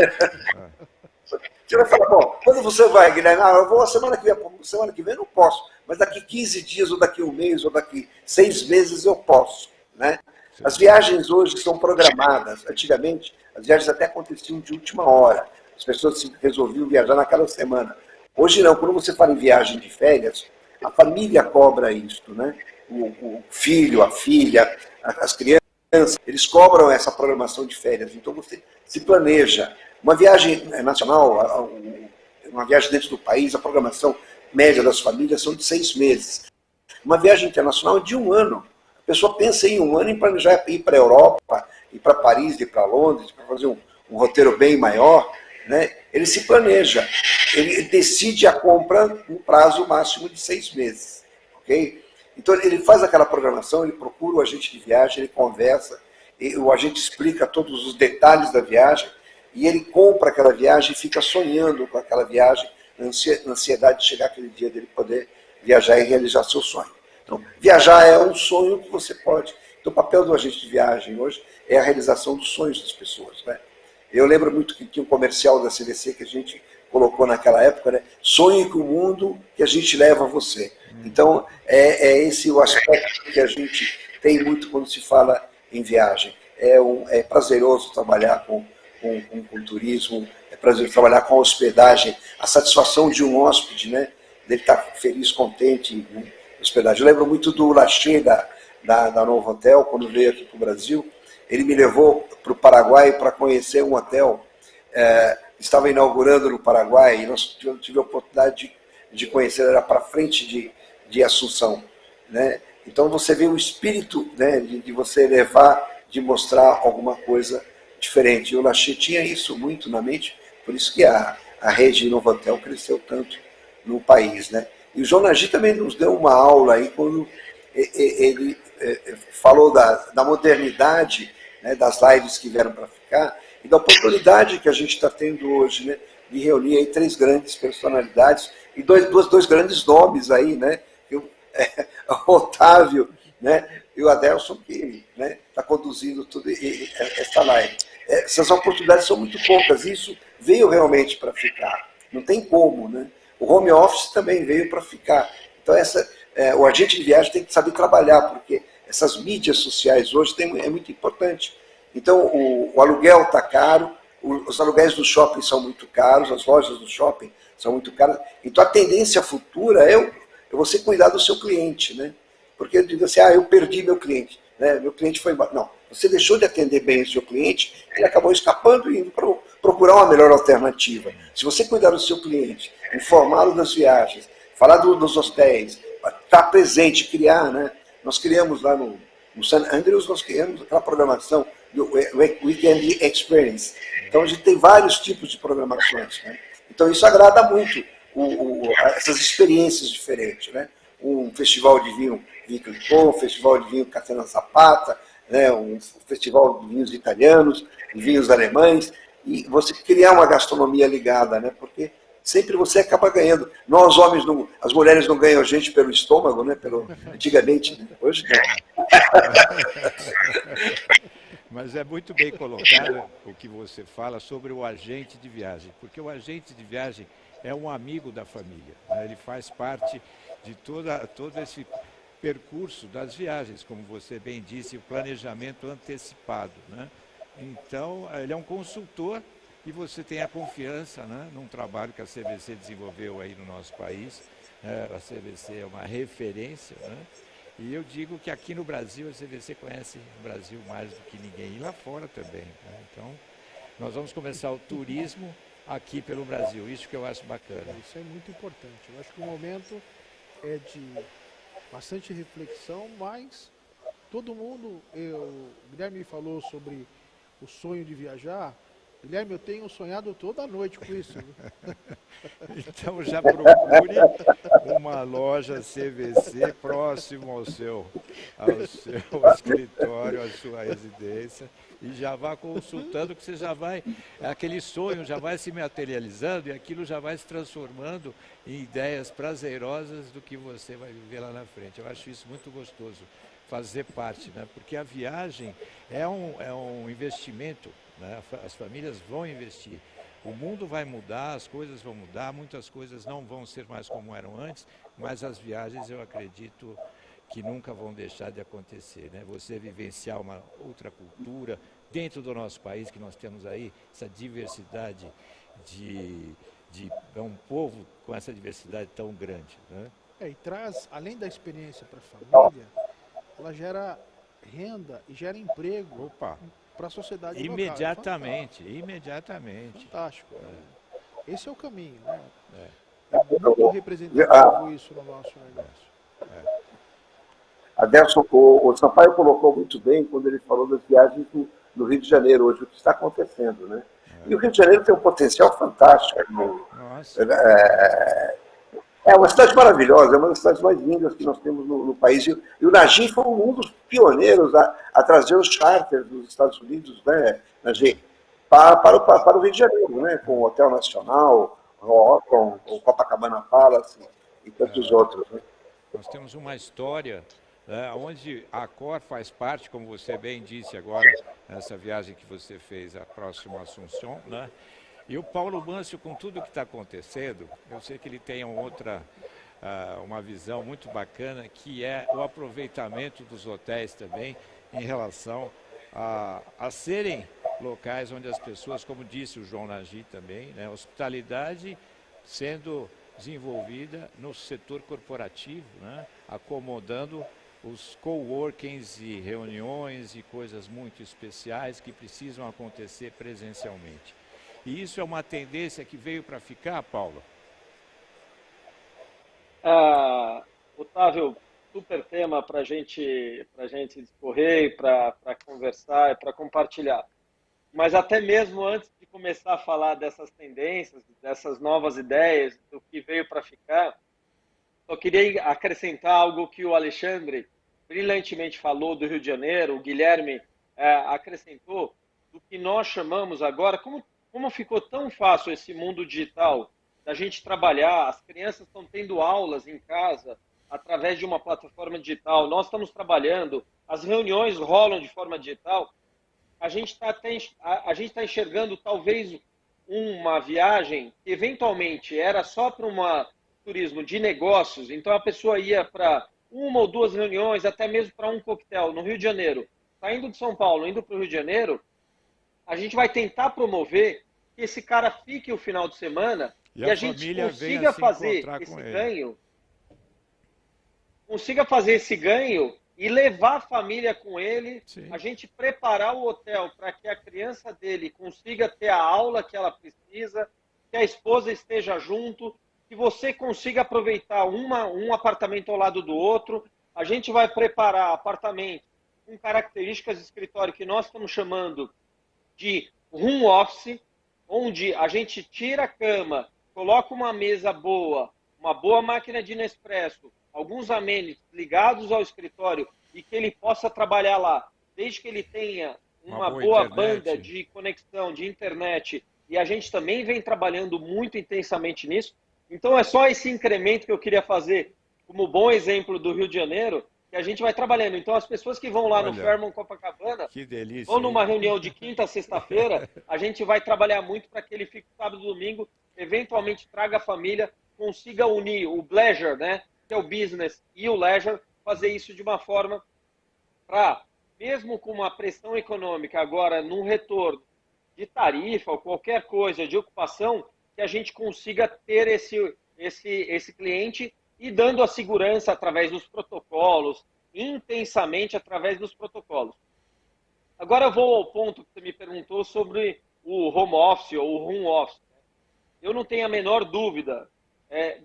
Você vai falar, bom, quando você vai, Guilherme? Eu vou semana que vem eu não posso, mas daqui 15 dias, ou daqui um mês, ou daqui 6 meses eu posso. Né? As viagens hoje são programadas. Antigamente, as viagens até aconteciam de última hora. As pessoas resolviam viajar naquela semana. Hoje não, quando você fala em viagem de férias, a família cobra isso, né? O filho, a filha, as crianças, eles cobram essa programação de férias. Então você se planeja. Uma viagem nacional, uma viagem dentro do país, a programação média das famílias são de 6 meses. Uma viagem internacional é de 1 ano. A pessoa pensa em 1 ano em planejar ir para a Europa, ir para Paris, ir para Londres, para fazer um roteiro bem maior. Né? Ele se planeja, ele decide a compra no prazo máximo de 6 meses. Okay? Então ele faz aquela programação, ele procura o agente de viagem, ele conversa, o agente explica todos os detalhes da viagem, e ele compra aquela viagem e fica sonhando com aquela viagem, na ansiedade de chegar aquele dia dele poder viajar e realizar seu sonho. Então, viajar é um sonho que você pode. Então, o papel do agente de viagem hoje é a realização dos sonhos das pessoas. Né? Eu lembro muito que tinha um comercial da CVC que a gente colocou naquela época, né? Sonhe com o mundo que a gente leva a você. Então, é esse o aspecto que a gente tem muito quando se fala em viagem. É prazeroso trabalhar com turismo, é prazeroso trabalhar com a hospedagem, a satisfação de um hóspede, né? Dele estar feliz, contente, né? Hospedagem. Eu lembro muito do Lachê, da Novo Hotel, quando veio aqui para o Brasil. Ele me levou para o Paraguai para conhecer um hotel. Estava inaugurando no Paraguai e nós tivemos a oportunidade de conhecer, era para frente de Assunção. Né? Então você vê o espírito, né, de você levar, de mostrar alguma coisa diferente. E o Lachê tinha isso muito na mente, por isso que a rede Novo Hotel cresceu tanto no país. Né? E o João Nagy também nos deu uma aula aí quando ele falou da modernidade, né, das lives que vieram para ficar, e da oportunidade que a gente está tendo hoje, né, de reunir aí 3 grandes personalidades e dois grandes nomes aí, né, o Otávio, né, e o Adelson, que está conduzindo tudo essa live. essas oportunidades são muito poucas. Isso veio realmente para ficar. Não tem como, né? O home office também veio para ficar. Então, o agente de viagem tem que saber trabalhar, porque essas mídias sociais hoje é muito importante. Então, o aluguel está caro, os aluguéis do shopping são muito caros, as lojas do shopping são muito caras. Então, a tendência futura é você cuidar do seu cliente, né? Porque eu digo assim, eu perdi meu cliente, né? Meu cliente foi embora. Não, você deixou de atender bem o seu cliente, ele acabou escapando e indo procurar uma melhor alternativa. Se você cuidar do seu cliente, informar das viagens, falar dos hotéis, estar presente, criar, né? Nós criamos lá no St. Andrews, nós criamos aquela programação do Weekend Experience. Então a gente tem vários tipos de programações, né? Então isso agrada muito essas experiências diferentes, né? Um festival de vinho Viclicô, um festival de vinho Catena Zapata, né? Um festival de vinhos italianos, de vinhos alemães, e você criar uma gastronomia ligada, né? Porque sempre você acaba ganhando. Nós, homens, as mulheres não ganham a gente pelo estômago, né? Antigamente, né? Hoje não. Mas é muito bem colocado o que você fala sobre o agente de viagem, porque o agente de viagem é um amigo da família, né? Ele faz parte de todo esse percurso das viagens, como você bem disse, o planejamento antecipado, né? Então, ele é um consultor e você tem a confiança, né, num trabalho que a CVC desenvolveu aí no nosso país. A CVC é uma referência, né? E eu digo que aqui no Brasil, a CVC conhece o Brasil mais do que ninguém, e lá fora também, né? Então, nós vamos começar o turismo aqui pelo Brasil, isso que eu acho bacana. Isso é muito importante. Eu acho que o momento é de bastante reflexão, mas todo mundo, o Guilherme falou sobre o sonho de viajar. Guilherme, eu tenho sonhado toda noite com isso. Então já procure uma loja CVC próximo ao seu escritório, à sua residência, e já vá consultando, que você já vai, aquele sonho já vai se materializando e aquilo já vai se transformando em ideias prazerosas do que você vai viver lá na frente. Eu acho isso muito gostoso, fazer parte, né? Porque a viagem é um investimento, né? As famílias vão investir. O mundo vai mudar, as coisas vão mudar, muitas coisas não vão ser mais como eram antes, mas as viagens eu acredito que nunca vão deixar de acontecer, né? Você vivenciar uma outra cultura dentro do nosso país, que nós temos aí essa diversidade é um povo com essa diversidade tão grande, né? E traz, além da experiência para a família, ela gera renda e gera emprego para a sociedade local. Imediatamente, imediatamente. Fantástico. Esse é o caminho, né? É muito representativo isso no nosso negócio. Adelson, o Sampaio colocou muito bem quando ele falou das viagens no Rio de Janeiro hoje, o que está acontecendo, né? E o Rio de Janeiro tem um potencial fantástico. É uma cidade maravilhosa, é uma das cidades mais lindas que nós temos no país. E o Nagi foi um dos pioneiros a trazer os charters dos Estados Unidos, né, Nagi, para o Rio de Janeiro, né, com o Hotel Nacional, com o Copacabana Palace e tantos outros. Né? Nós temos uma história onde a Accor faz parte, como você bem disse agora, nessa viagem que você fez, a próxima Assunção, né? E o Paulo Mâncio, com tudo que está acontecendo, eu sei que ele tem uma visão muito bacana, que é o aproveitamento dos hotéis também em relação a serem locais onde as pessoas, como disse o João Nagi também, né, hospitalidade sendo desenvolvida no setor corporativo, né, acomodando os coworkings e reuniões e coisas muito especiais que precisam acontecer presencialmente. E isso é uma tendência que veio para ficar, Paulo? Otávio, super tema para a gente discorrer, para conversar, para compartilhar. Mas até mesmo antes de começar a falar dessas tendências, dessas novas ideias, do que veio para ficar, só queria acrescentar algo que o Alexandre brilhantemente falou do Rio de Janeiro, o Guilherme acrescentou, do que nós chamamos agora, como ficou tão fácil esse mundo digital, da gente trabalhar, as crianças estão tendo aulas em casa através de uma plataforma digital, nós estamos trabalhando, as reuniões rolam de forma digital. a gente tá enxergando talvez uma viagem que eventualmente era só para um turismo de negócios, então a pessoa ia para uma ou duas reuniões, até mesmo para um coquetel no Rio de Janeiro, saindo de São Paulo, indo para o Rio de Janeiro, a gente vai tentar promover que esse cara fique o final de semana e a gente consiga fazer esse ganho, e levar a família com ele, sim, a gente preparar o hotel para que a criança dele consiga ter a aula que ela precisa, que a esposa esteja junto, que você consiga aproveitar um apartamento ao lado do outro. A gente vai preparar apartamentos com características de escritório que nós estamos chamando de home office, onde a gente tira a cama, coloca uma mesa boa, uma boa máquina de Nespresso, alguns amenities ligados ao escritório e que ele possa trabalhar lá, desde que ele tenha uma boa banda de conexão, de internet, e a gente também vem trabalhando muito intensamente nisso. Então é só esse incremento que eu queria fazer como bom exemplo do Rio de Janeiro, que a gente vai trabalhando. Então as pessoas que vão lá no Fairmont Copacabana, que delícia, vão numa reunião de quinta a sexta-feira, a gente vai trabalhar muito para que ele fique sábado e domingo, eventualmente traga a família, consiga unir o pleasure, né, que é o business, e o leisure, fazer isso de uma forma para, mesmo com uma pressão econômica agora num retorno de tarifa ou qualquer coisa de ocupação, que a gente consiga ter esse cliente e dando a segurança através dos protocolos, intensamente através dos protocolos. Agora eu vou ao ponto que você me perguntou sobre o home office ou o home office. Eu não tenho a menor dúvida.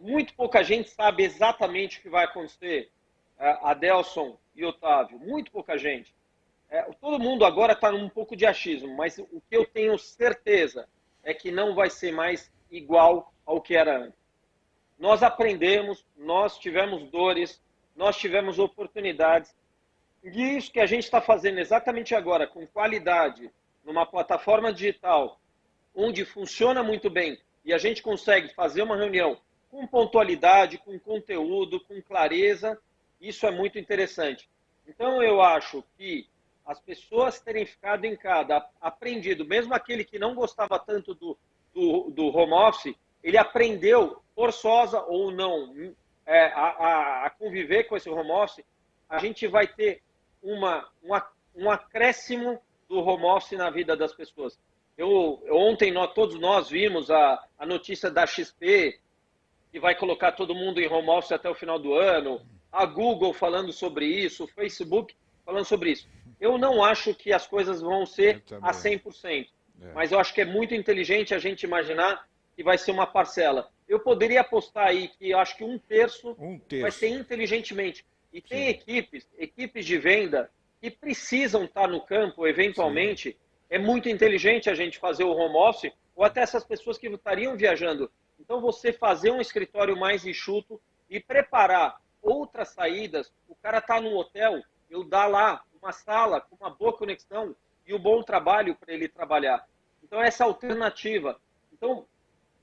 Muito pouca gente sabe exatamente o que vai acontecer, Adelson e Otávio, muito pouca gente. Todo mundo agora está num pouco de achismo, mas o que eu tenho certeza é que não vai ser mais igual ao que era antes. Nós aprendemos, nós tivemos dores, nós tivemos oportunidades, e isso que a gente está fazendo exatamente agora, com qualidade, numa plataforma digital, onde funciona muito bem, e a gente consegue fazer uma reunião com pontualidade, com conteúdo, com clareza, isso é muito interessante. Então, eu acho que as pessoas terem ficado em casa, aprendido, mesmo aquele que não gostava tanto do home office, ele aprendeu, forçosa ou não, a conviver com esse home office, a gente vai ter um acréscimo do home office na vida das pessoas. Ontem todos nós vimos a notícia da XP, que vai colocar todo mundo em home office até o final do ano, a Google falando sobre isso, o Facebook falando sobre isso. Eu não acho que as coisas vão ser a 100%, mas eu acho que é muito inteligente a gente imaginar que vai ser uma parcela. Eu poderia apostar aí que eu acho que um terço vai ser inteligentemente. E tem equipes de venda que precisam estar no campo, eventualmente. Sim. É muito inteligente a gente fazer o home office, ou até essas pessoas que estariam viajando. Então, você fazer um escritório mais enxuto e preparar outras saídas. O cara está no hotel, eu dar lá uma sala com uma boa conexão e um bom trabalho para ele trabalhar. Então, essa alternativa. Então,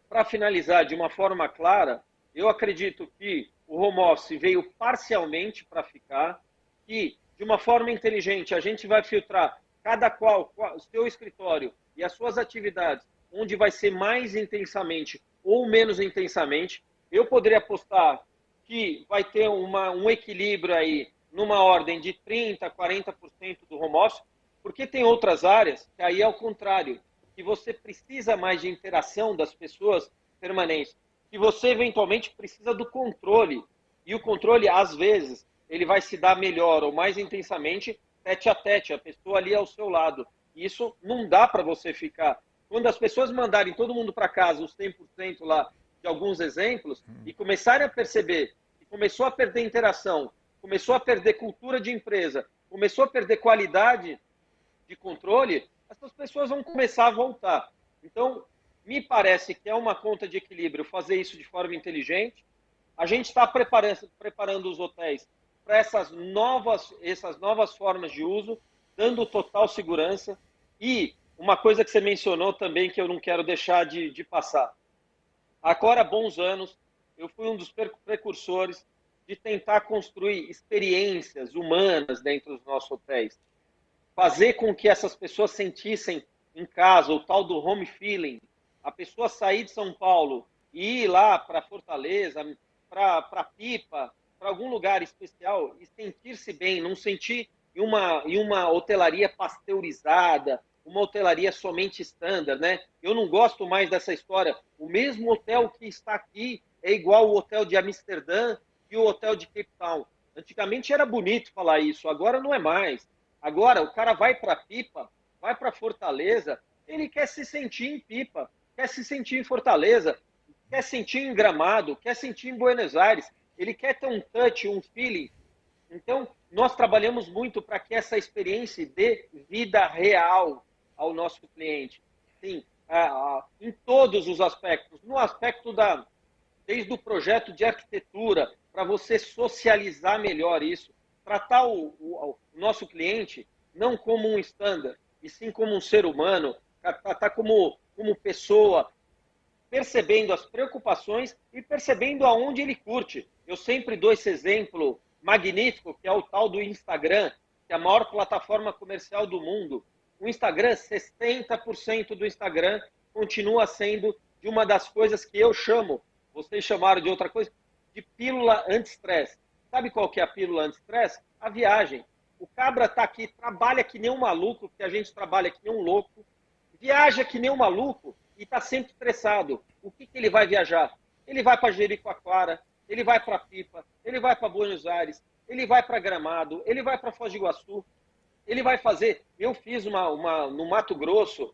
para finalizar de uma forma clara, eu acredito que o home office veio parcialmente para ficar, que, de uma forma inteligente, a gente vai filtrar cada qual o seu escritório e as suas atividades, onde vai ser mais intensamente ou menos intensamente. Eu poderia apostar que vai ter um equilíbrio aí numa ordem de 30%, 40% do home office, porque tem outras áreas que aí é o contrário, que você precisa mais de interação das pessoas permanentes, que você eventualmente precisa do controle, e o controle, às vezes, ele vai se dar melhor ou mais intensamente tete a tete, a pessoa ali ao seu lado. Isso não dá para você ficar. Quando as pessoas mandarem todo mundo para casa, os 100% lá de alguns exemplos, e começarem a perceber que começou a perder interação, começou a perder cultura de empresa, começou a perder qualidade de controle, essas pessoas vão começar a voltar. Então, me parece que é uma conta de equilíbrio fazer isso de forma inteligente. A gente está preparando os hotéis para essas novas formas de uso, dando total segurança. E uma coisa que você mencionou também, que eu não quero deixar de passar. Agora, há bons anos, eu fui um dos precursores de tentar construir experiências humanas dentro dos nossos hotéis. fazer com que essas pessoas sentissem em casa o tal do home feeling, a pessoa sair de São Paulo e ir lá para Fortaleza, para Pipa, para algum lugar especial e sentir-se bem, não sentir em uma hotelaria pasteurizada, uma hotelaria somente standard, né? Eu não gosto mais dessa história. O mesmo hotel que está aqui é igual o hotel de Amsterdã e o hotel de Cape Town. Antigamente era bonito falar isso, agora não é mais. Agora o cara vai para Pipa, vai para Fortaleza, ele quer se sentir em Pipa, quer se sentir em Fortaleza, quer sentir em Gramado, quer sentir em Buenos Aires, ele quer ter um touch, um feeling. Então, nós trabalhamos muito para que essa experiência dê vida real ao nosso cliente. Sim, em todos os aspectos. No aspecto desde o projeto de arquitetura, para você socializar melhor isso, tratar o nosso cliente não como um standard, e sim como um ser humano, tratar como pessoa, percebendo as preocupações e percebendo aonde ele curte. Eu sempre dou esse exemplo magnífico, que é o tal do Instagram, que é a maior plataforma comercial do mundo. O Instagram, 60% do Instagram continua sendo de uma das coisas que eu chamo, vocês chamaram de outra coisa, de pílula anti-estresse. Sabe qual que é a pílula anti-estresse? A viagem. O cabra está aqui, trabalha que nem um maluco, porque a gente trabalha que nem um louco, viaja que nem um maluco e está sempre estressado. O que ele vai viajar? Ele vai para Jericoacoara, ele vai para Pipa, ele vai para Buenos Aires, ele vai para Gramado, ele vai para Foz do Iguaçu, ele vai fazer... Eu fiz no Mato Grosso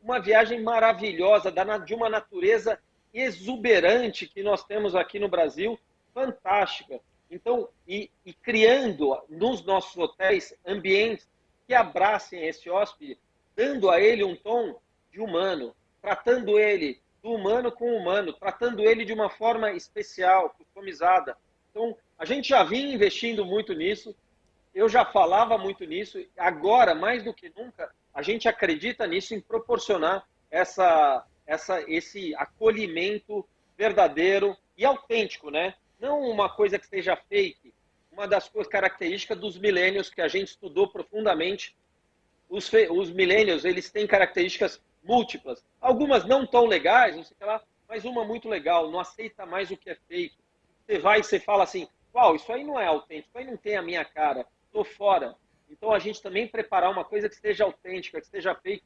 uma viagem maravilhosa, de uma natureza exuberante que nós temos aqui no Brasil, fantástica. Então, e criando nos nossos hotéis ambientes que abracem esse hóspede, dando a ele um tom de humano, tratando ele do humano com o humano, tratando ele de uma forma especial, customizada. Então, a gente já vinha investindo muito nisso, eu já falava muito nisso, agora, mais do que nunca, a gente acredita nisso, em proporcionar esse acolhimento verdadeiro e autêntico, né? Não uma coisa que seja fake. Uma das coisas características dos millennials que a gente estudou profundamente, os millennials, eles têm características múltiplas. Algumas não tão legais, não sei o que lá, mas uma muito legal, não aceita mais o que é fake. Você vai e você fala assim, uau, isso aí não é autêntico, isso aí não tem a minha cara, estou fora. Então a gente também preparar uma coisa que seja autêntica, que seja fake,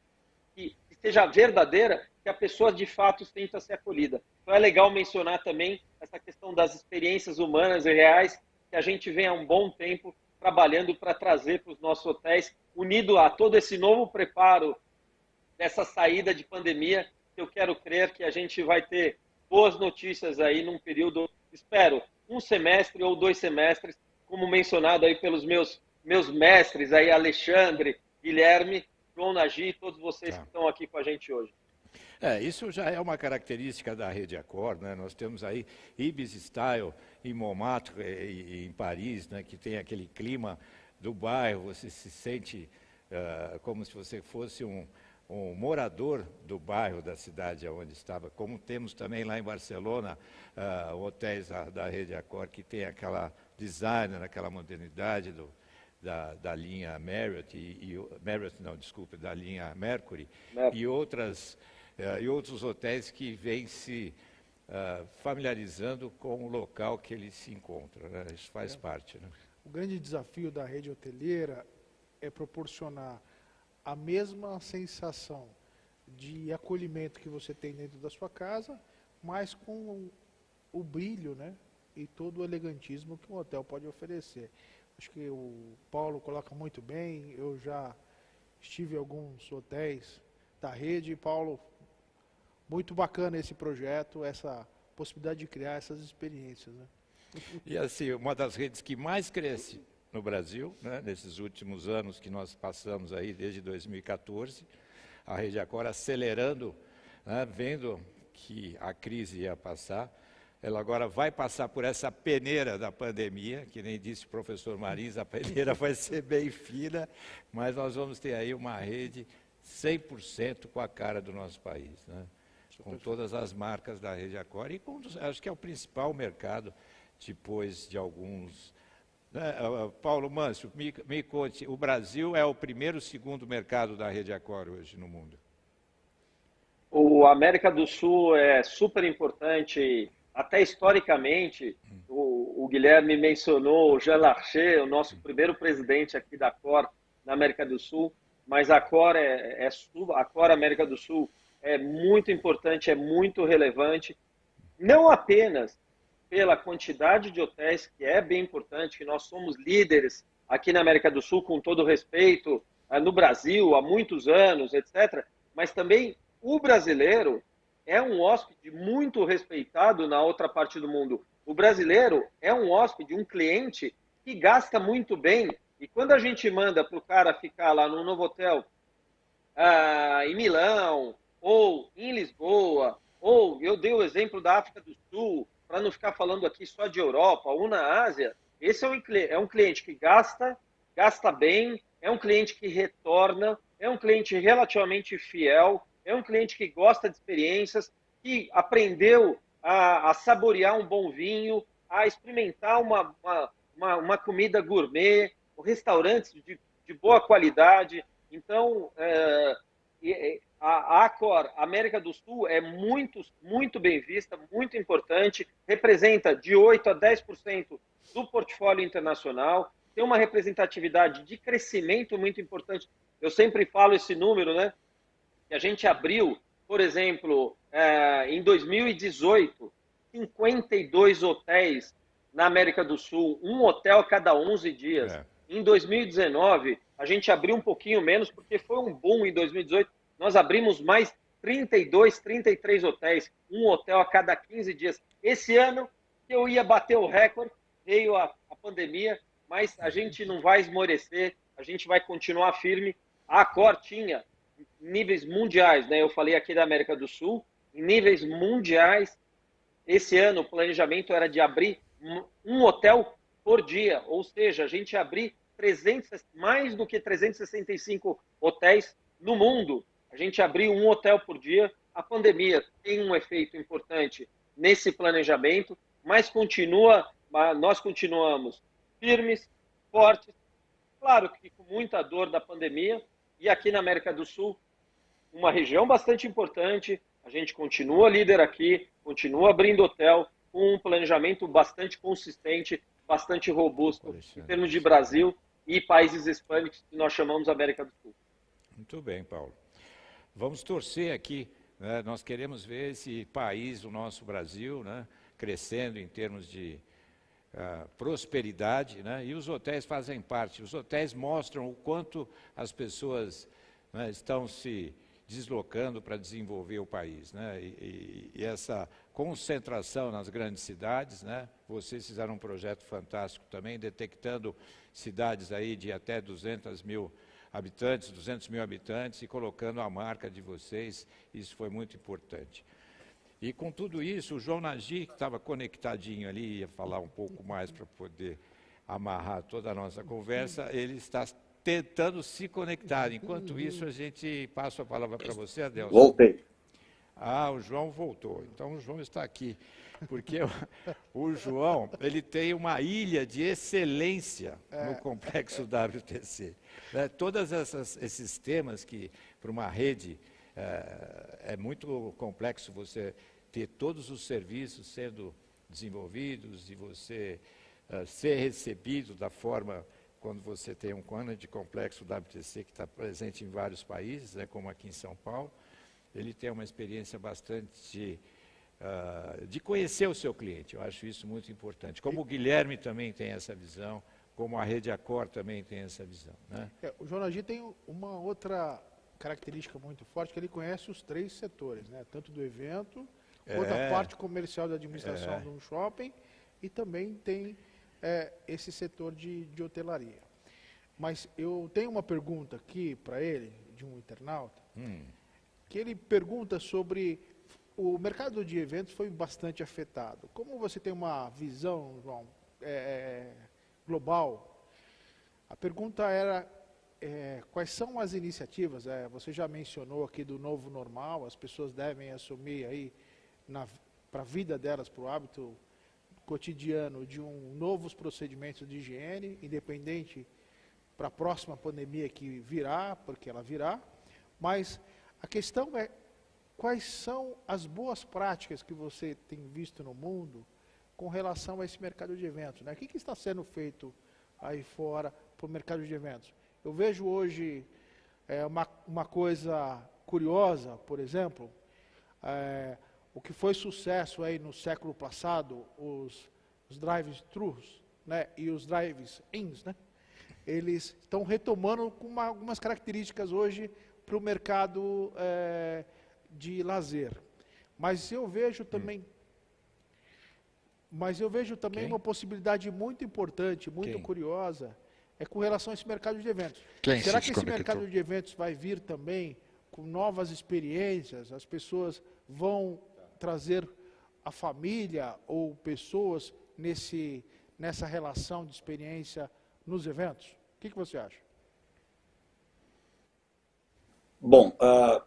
que seja verdadeira, que a pessoa de fato sinta ser acolhida. Então é legal mencionar também essa questão das experiências humanas e reais, que a gente vem há um bom tempo trabalhando para trazer para os nossos hotéis, unido a todo esse novo preparo dessa saída de pandemia, que eu quero crer que a gente vai ter boas notícias aí num período, espero, um semestre ou 2 semestres, como mencionado aí pelos meus mestres aí, Alexandre, Guilherme, João Nagy, todos vocês que estão aqui com a gente hoje. Isso já é uma característica da Rede Accor, né? Nós temos aí Ibis Style em Montmartre e em Paris, né? Que tem aquele clima do bairro, você se sente como se você fosse um morador do bairro da cidade onde estava, como temos também lá em Barcelona, hotéis da Rede Accor que tem aquela design, aquela modernidade da linha Marriott, da linha Mercury, e outros hotéis que vêm se familiarizando com o local que ele se encontra, né? Isso faz parte, né? O grande desafio da rede hoteleira é proporcionar a mesma sensação de acolhimento que você tem dentro da sua casa, mas com o brilho, né, e todo o elegantismo que um hotel pode oferecer. Acho que o Paulo coloca muito bem, eu já estive em alguns hotéis da rede. Paulo, muito bacana esse projeto, essa possibilidade de criar essas experiências, né? E assim, uma das redes que mais cresce no Brasil, né, nesses últimos anos que nós passamos aí, desde 2014, a Rede Accor acelerando, né, vendo que a crise ia passar, ela agora vai passar por essa peneira da pandemia, que nem disse o professor Marins, a peneira vai ser bem fina, mas nós vamos ter aí uma rede 100% com a cara do nosso país, né, com todas as marcas da Rede Accor, e acho que é o principal mercado, depois de alguns Paulo Mâncio, me conte, o Brasil é o primeiro ou segundo mercado da Rede Accor hoje no mundo? O América do Sul é super importante, até historicamente. O Guilherme mencionou o Jean Larcher, o nosso primeiro presidente aqui da Accor na América do Sul, mas a Accor a Accor América do Sul é muito importante, é muito relevante, não apenas pela quantidade de hotéis, que é bem importante, que nós somos líderes aqui na América do Sul, com todo respeito, no Brasil, há muitos anos, etc., mas também o brasileiro é um hóspede muito respeitado na outra parte do mundo. O brasileiro é um hóspede, um cliente que gasta muito bem. E quando a gente manda para o cara ficar lá no Novotel em Milão, ou em Lisboa, ou eu dei o exemplo da África do Sul, para não ficar falando aqui só de Europa, ou na Ásia, esse é um cliente que gasta bem, é um cliente que retorna, é um cliente relativamente fiel, é um cliente que gosta de experiências, que aprendeu a saborear um bom vinho, a experimentar uma comida gourmet, restaurantes de boa qualidade. Então, a Accor América do Sul é muito bem vista, muito importante, representa de 8% a 10% do portfólio internacional, tem uma representatividade de crescimento muito importante. Eu sempre falo esse número, né? Que a gente abriu, por exemplo, em 2018, 52 hotéis na América do Sul, um hotel a cada 11 dias. Em 2019, a gente abriu um pouquinho menos, porque foi um boom em 2018. Nós abrimos mais 32, 33 hotéis, um hotel a cada 15 dias. Esse ano, eu ia bater o recorde, veio a pandemia, mas a gente não vai esmorecer, a gente vai continuar firme. A Accor tinha níveis mundiais, né? Eu falei aqui da América do Sul, em níveis mundiais. Esse ano o planejamento era de abrir um hotel por dia, ou seja, a gente ia abrir mais do que 365 hotéis no mundo. A gente abriu um hotel por dia. A pandemia tem um efeito importante nesse planejamento, mas nós continuamos firmes, fortes, claro que com muita dor da pandemia, e aqui na América do Sul, uma região bastante importante, a gente continua líder aqui, continua abrindo hotel, com um planejamento bastante consistente, bastante robusto, em termos de Brasil e países hispânicos, que nós chamamos América do Sul. Muito bem, Paulo. Vamos torcer aqui, né? Nós queremos ver esse país, o nosso Brasil, né, crescendo em termos de prosperidade, né? E os hotéis fazem parte. Os hotéis mostram o quanto as pessoas, né, estão se deslocando para desenvolver o país, né? E essa concentração nas grandes cidades, né? Vocês fizeram um projeto fantástico também, detectando cidades aí de até 200 mil habitantes e colocando a marca de vocês. Isso foi muito importante. E com tudo isso, o João Nagy, que estava conectadinho ali, ia falar um pouco mais para poder amarrar toda a nossa conversa, ele está tentando se conectar. Enquanto isso, a gente passa a palavra para você, Adelson. Voltei. O João voltou. Então, o João está aqui. Porque o João, ele tem uma ilha de excelência no complexo WTC. Né? Todos esses temas que, para uma rede, é muito complexo você ter todos os serviços sendo desenvolvidos e você ser recebido da forma quando você tem um quadro de complexo WTC que está presente em vários países, né, como aqui em São Paulo. Ele tem uma experiência bastante de conhecer o seu cliente. Eu acho isso muito importante. Como o Guilherme também tem essa visão, como a Rede Accor também tem essa visão. Né? O João Nagy tem uma outra característica muito forte, que ele conhece os 3 setores, né? Tanto do evento, quanto a parte comercial da administração de um shopping, e também tem esse setor de hotelaria. Mas eu tenho uma pergunta aqui para ele, de um internauta, que ele pergunta sobre o mercado de eventos foi bastante afetado. Como você tem uma visão, João, global, a pergunta era quais são as iniciativas, você já mencionou aqui do novo normal, as pessoas devem assumir aí para a vida delas, para o hábito cotidiano de novos procedimentos de higiene, independente para a próxima pandemia que virá, porque ela virá, mas a questão é quais são as boas práticas que você tem visto no mundo com relação a esse mercado de eventos, né? O que está sendo feito aí fora para o mercado de eventos? Eu vejo hoje uma coisa curiosa, por exemplo, o que foi sucesso aí no século passado, os drive-thrus, né, e os drive-ins, né? Eles estão retomando com algumas características hoje para o mercado de lazer. Mas eu vejo também, uma possibilidade muito importante, muito curiosa, com relação a esse mercado de eventos. Será que esse mercado de eventos vai vir também com novas experiências? As pessoas vão trazer a família ou pessoas nessa relação de experiência nos eventos? O que você acha? Bom,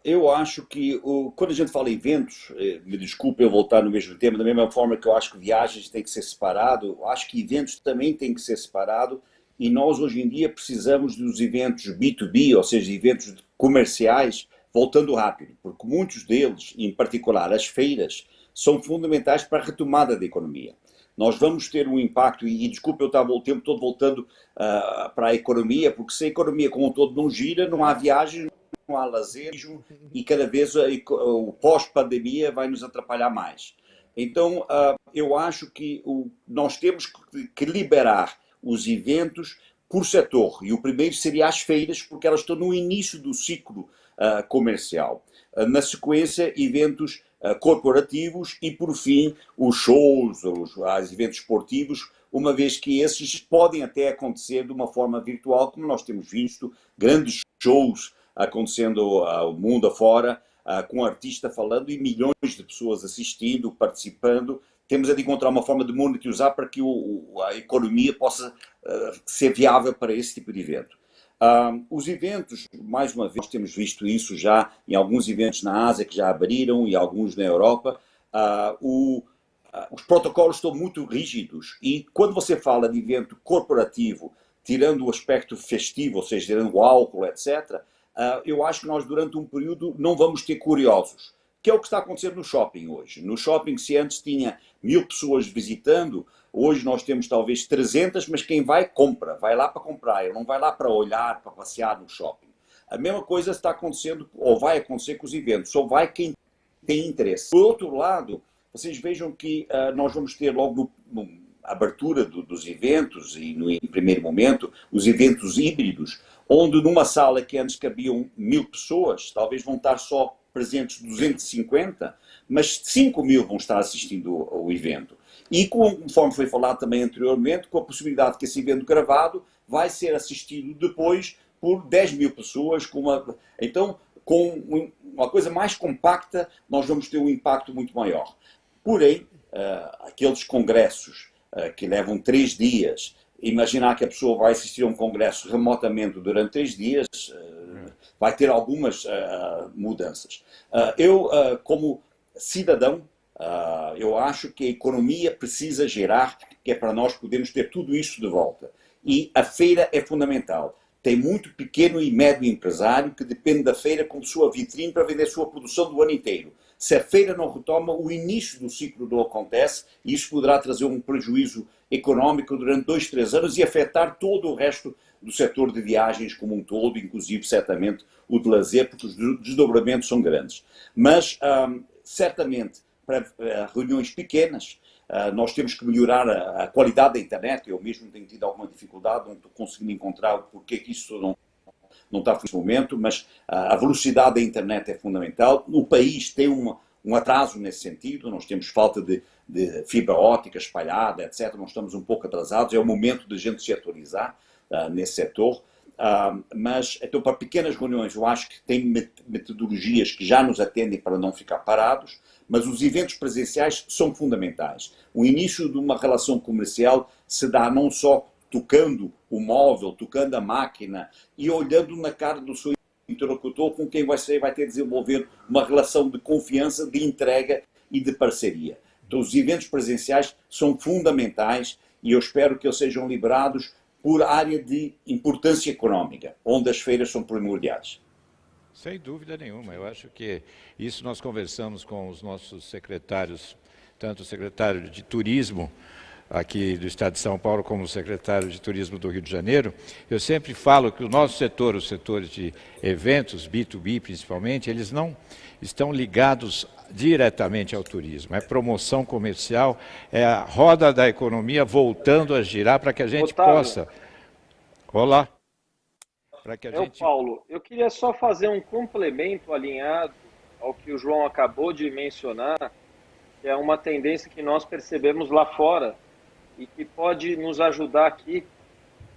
eu acho que quando a gente fala em eventos, me desculpe eu voltar no mesmo tema, da mesma forma que eu acho que viagens tem que ser separado, eu acho que eventos também tem que ser separado, e nós hoje em dia precisamos dos eventos B2B, ou seja, eventos comerciais, voltando rápido, porque muitos deles, em particular as feiras, são fundamentais para a retomada da economia. Nós vamos ter um impacto, e desculpe eu estava o tempo todo voltando para a economia, porque se a economia como um todo não gira, não há viagens, não há lazer, e cada vez o pós-pandemia vai nos atrapalhar mais. Então, eu acho que nós temos que liberar os eventos por setor, e o primeiro seria as feiras, porque elas estão no início do ciclo comercial. Na sequência, eventos corporativos e, por fim, os shows, os eventos esportivos, uma vez que esses podem até acontecer de uma forma virtual, como nós temos visto, grandes shows acontecendo ao mundo afora, com um artista falando e milhões de pessoas assistindo, participando. Temos de encontrar uma forma de monetizar para que a economia possa ser viável para esse tipo de evento. Os eventos, mais uma vez, nós temos visto isso já em alguns eventos na Ásia que já abriram e alguns na Europa. Os protocolos estão muito rígidos e quando você fala de evento corporativo, tirando o aspecto festivo, ou seja, tirando o álcool, etc., eu acho que nós durante um período não vamos ter curiosos, que é o que está acontecendo no shopping hoje. No shopping, se antes tinha 1000 pessoas visitando, hoje nós temos talvez 300, mas quem vai, compra. Vai lá para comprar, ele não vai lá para olhar, para passear no shopping. A mesma coisa está acontecendo, ou vai acontecer com os eventos, só vai quem tem interesse. Por outro lado, vocês vejam que nós vamos ter logo na abertura dos eventos, e no primeiro momento, os eventos híbridos, onde numa sala que antes cabiam 1000 pessoas, talvez vão estar só presentes 250, mas 5.000 vão estar assistindo ao evento. E conforme foi falado também anteriormente, com a possibilidade que esse evento gravado vai ser assistido depois por 10.000 pessoas. Então, com uma coisa mais compacta, nós vamos ter um impacto muito maior. Porém, aqueles congressos que levam 3 dias, imaginar que a pessoa vai assistir a um congresso remotamente durante 3 dias, vai ter algumas mudanças. Eu, como cidadão, eu acho que a economia precisa gerar, que é para nós podermos ter tudo isso de volta. E a feira é fundamental. Tem muito pequeno e médio empresário que depende da feira como sua vitrine para vender a sua produção do ano inteiro. Se a feira não retoma, o início do ciclo não acontece e isso poderá trazer um prejuízo económico durante 2, 3 anos e afetar todo o resto do setor de viagens como um todo, inclusive, certamente, o de lazer, porque os desdobramentos são grandes. Mas, certamente, para reuniões pequenas, nós temos que melhorar a qualidade da internet. Eu mesmo tenho tido alguma dificuldade, não estou conseguindo encontrar porque que isso não está nesse momento, mas a velocidade da internet é fundamental. O país tem um atraso nesse sentido, nós temos falta de fibra óptica espalhada, etc. Nós estamos um pouco atrasados, é o momento de a gente se atualizar nesse setor. Mas, então, para pequenas reuniões, eu acho que tem metodologias que já nos atendem para não ficar parados, mas os eventos presenciais são fundamentais. O início de uma relação comercial se dá não só tocando o móvel, tocando a máquina e olhando na cara do seu interlocutor com quem você vai ter de desenvolver uma relação de confiança, de entrega e de parceria. Então, os eventos presenciais são fundamentais e eu espero que eles sejam liberados por área de importância económica, onde as feiras são primordiais. Sem dúvida nenhuma. Eu acho que isso nós conversamos com os nossos secretários, tanto o secretário de Turismo aqui do Estado de São Paulo como o secretário de Turismo do Rio de Janeiro. Eu sempre falo que o nosso setor, os setores de eventos, B2B principalmente, eles não estão ligados diretamente ao turismo. É promoção comercial, é a roda da economia voltando a girar para que a gente possa... Olá. Para que a gente... Paulo, eu queria só fazer um complemento alinhado ao que o João acabou de mencionar, que é uma tendência que nós percebemos lá fora e que pode nos ajudar aqui,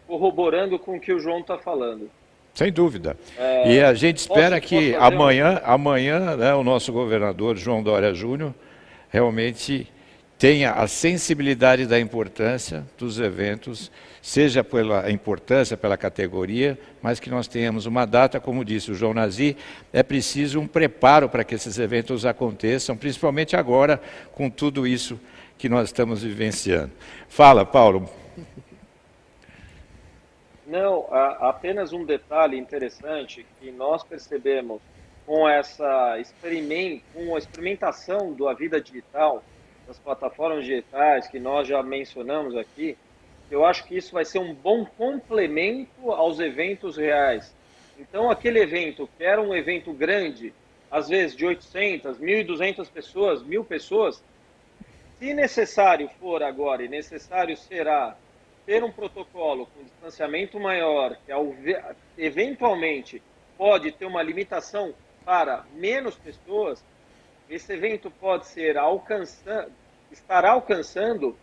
corroborando com o que o João está falando. Sem dúvida. E a gente espera que amanhã né, o nosso governador, João Dória Júnior, realmente tenha a sensibilidade da importância dos eventos, seja pela importância, pela categoria, mas que nós tenhamos uma data, como disse o João Nazi, é preciso um preparo para que esses eventos aconteçam, principalmente agora, com tudo isso que nós estamos vivenciando. Fala, Paulo. Não, apenas um detalhe interessante que nós percebemos com essa experimentação da vida digital, das plataformas digitais que nós já mencionamos aqui, eu acho que isso vai ser um bom complemento aos eventos reais. Então, aquele evento que era um evento grande, às vezes de 800, 1.200 pessoas, 1.000 pessoas, se necessário for agora e necessário será ter um protocolo com distanciamento maior, que eventualmente pode ter uma limitação para menos pessoas, esse evento pode ser estar alcançando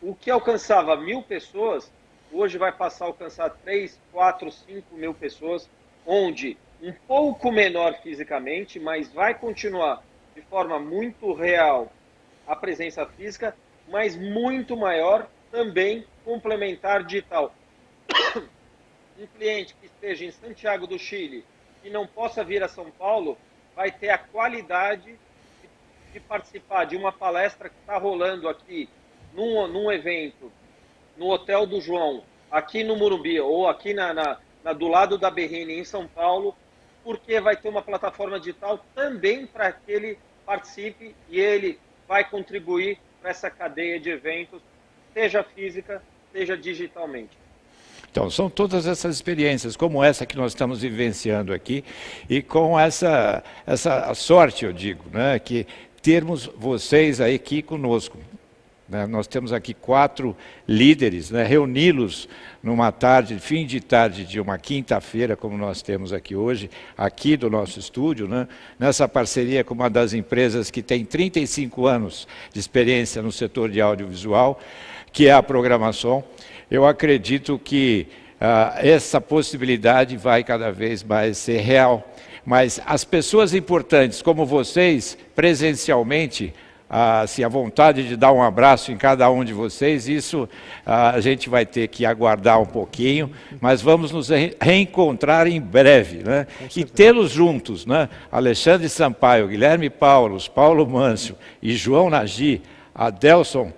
o que alcançava 1.000 pessoas, hoje vai passar a alcançar 3, 4, 5 mil pessoas, onde um pouco menor fisicamente, mas vai continuar de forma muito real a presença física, mas muito maior também complementar digital. Um cliente que esteja em Santiago do Chile e não possa vir a São Paulo, vai ter a qualidade de participar de uma palestra que está rolando aqui num evento, no Hotel do João, aqui no Morumbi, ou aqui do lado da Berrini, em São Paulo, porque vai ter uma plataforma digital também para que ele participe e ele vai contribuir para essa cadeia de eventos, seja física, seja digitalmente. Então, são todas essas experiências, como essa que nós estamos vivenciando aqui, e com essa sorte, eu digo, né, que termos vocês aí aqui conosco. Né, nós temos aqui 4 líderes, né, reuni-los numa tarde, fim de tarde de uma quinta-feira, como nós temos aqui hoje, aqui do nosso estúdio, né, nessa parceria com uma das empresas que tem 35 anos de experiência no setor de audiovisual, que é a Programação. Eu acredito que essa possibilidade vai cada vez mais ser real. Mas as pessoas importantes, como vocês, presencialmente, assim, a vontade de dar um abraço em cada um de vocês, isso a gente vai ter que aguardar um pouquinho, mas vamos nos reencontrar em breve, né? E tê-los juntos, né? Alexandre Sampaio, Guilherme Paulos, Paulo Mâncio e João Nagy, Adelson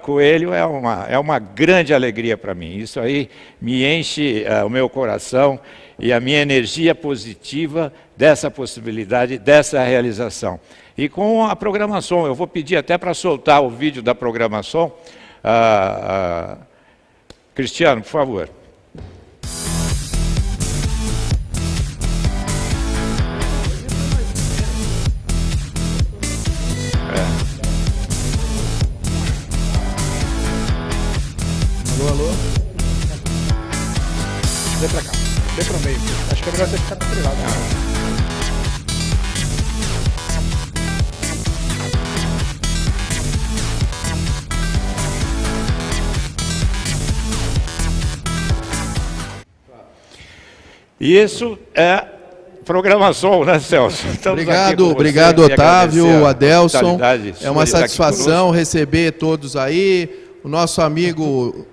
Coelho, é uma grande alegria para mim. Isso aí me enche o meu coração e a minha energia positiva dessa possibilidade, dessa realização. E com a Programação, eu vou pedir até para soltar o vídeo da Programação. Cristiano, por favor. Alô? Vem pra cá, vem pro meio. Acho que é melhor você ficar naquele lado. E isso é Programação, né, Celso? Obrigado, Otávio, Adelson. É uma satisfação receber todos aí. O nosso amigo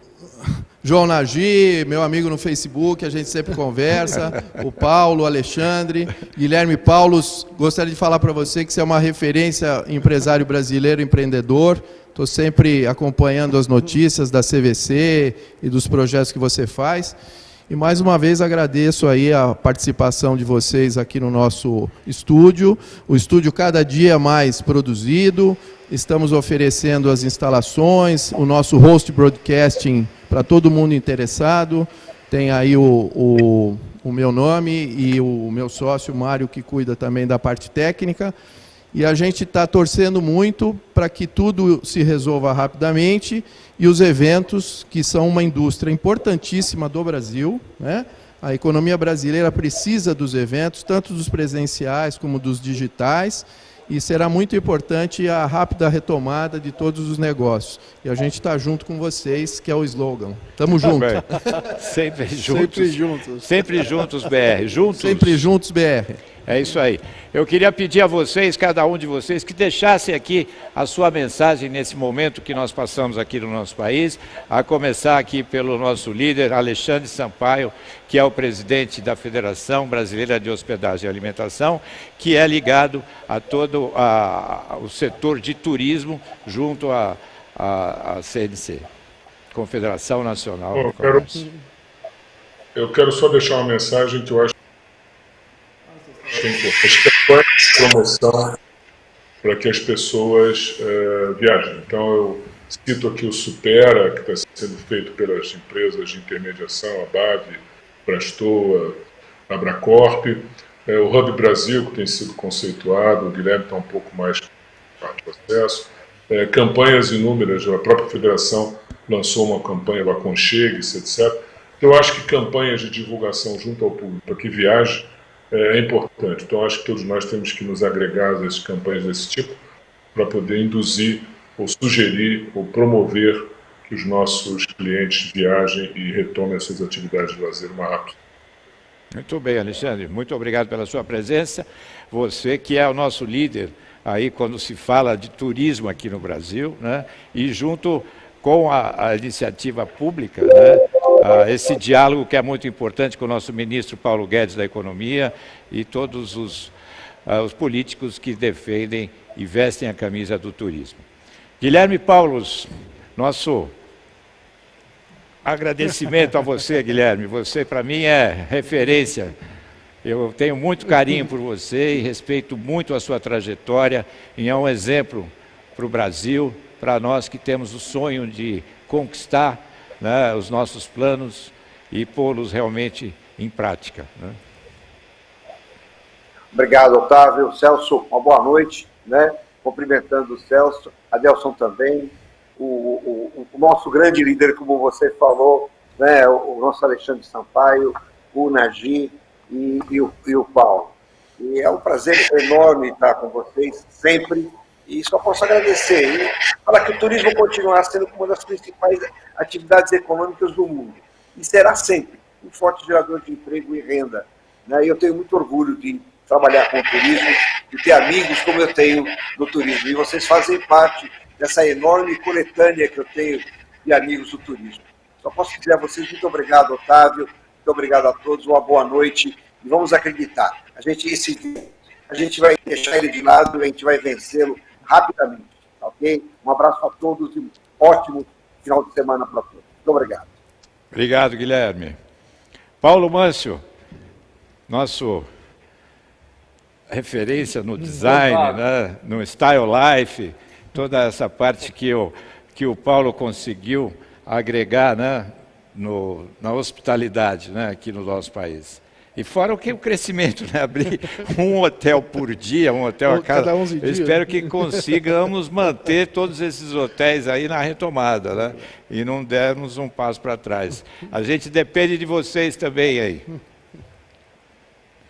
João Nagy, meu amigo no Facebook, a gente sempre conversa, o Paulo, o Alexandre, Guilherme Paulos, gostaria de falar para você que você é uma referência empresário brasileiro, empreendedor, estou sempre acompanhando as notícias da CVC e dos projetos que você faz, e mais uma vez agradeço aí a participação de vocês aqui no nosso estúdio, o estúdio cada dia mais produzido, estamos oferecendo as instalações, o nosso host broadcasting para todo mundo interessado. Tem aí o meu nome e o meu sócio, Mário, que cuida também da parte técnica. E a gente está torcendo muito para que tudo se resolva rapidamente e os eventos, que são uma indústria importantíssima do Brasil, né? A economia brasileira precisa dos eventos, tanto dos presenciais como dos digitais, e será muito importante a rápida retomada de todos os negócios. E a gente está junto com vocês, que é o slogan. Estamos juntos. Sempre juntos. Sempre juntos. Sempre juntos, BR. Juntos. Sempre juntos, BR. É isso aí. Eu queria pedir a vocês, cada um de vocês, que deixassem aqui a sua mensagem nesse momento que nós passamos aqui no nosso país, a começar aqui pelo nosso líder, Alexandre Sampaio, que é o presidente da Federação Brasileira de Hospedagem e Alimentação, que é ligado a todo o setor de turismo junto à CNC, Confederação Nacional do Comércio. Eu quero só deixar uma mensagem que eu acho que é importante. As campanhas de promoção para que as pessoas viajem. Então, eu cito aqui o Supera, que está sendo feito pelas empresas de intermediação, a BAV, Prastoa, Abracorp, o Hub Brasil, que tem sido conceituado, o Guilherme está um pouco mais parte do processo, campanhas inúmeras, a própria federação lançou uma campanha, o Aconchegue-se, etc. Então, eu acho que campanhas de divulgação junto ao público para que viaje é importante. Então, acho que todos nós temos que nos agregar às campanhas desse tipo para poder induzir, ou sugerir, ou promover que os nossos clientes viajem e retomem as suas atividades de lazer o mais rápido. Muito bem, Alexandre. Muito obrigado pela sua presença. Você que é o nosso líder aí quando se fala de turismo aqui no Brasil, né? E junto com a iniciativa pública, né? Esse diálogo que é muito importante com o nosso ministro Paulo Guedes da Economia e todos os políticos que defendem e vestem a camisa do turismo. Guilherme Paulos, nosso agradecimento a você, Guilherme. Você, para mim, é referência. Eu tenho muito carinho por você e respeito muito a sua trajetória e é um exemplo para o Brasil, para nós que temos o sonho de conquistar, né, os nossos planos e pô-los realmente em prática, né? Obrigado, Otávio. Celso, uma boa noite, né? Cumprimentando o Celso, Adelson também, o nosso grande líder, como você falou, né? O nosso Alexandre Sampaio, o Nagy e o Paulo. E é um prazer enorme estar com vocês sempre. E só posso agradecer. E falar que o turismo continuará sendo uma das principais atividades econômicas do mundo. E será sempre um forte gerador de emprego e renda, né? E eu tenho muito orgulho de trabalhar com o turismo, de ter amigos como eu tenho no turismo. E vocês fazem parte dessa enorme coletânea que eu tenho de amigos do turismo. Só posso dizer a vocês muito obrigado, Otávio, muito obrigado a todos, uma boa noite. E vamos acreditar. A gente vai deixar ele de lado e a gente vai vencê-lo rapidamente, ok? Um abraço a todos e um ótimo final de semana para todos. Muito obrigado. Obrigado, Guilherme. Paulo Mâncio, nosso referência no design, né, no Style Life, toda essa parte que o Paulo conseguiu agregar, né, na hospitalidade, né, aqui no nosso país. E fora o crescimento, né? Abrir um hotel por dia, um hotel a cada 11 dias. Eu espero que consigamos manter todos esses hotéis aí na retomada, né? E não dermos um passo para trás. A gente depende de vocês também aí.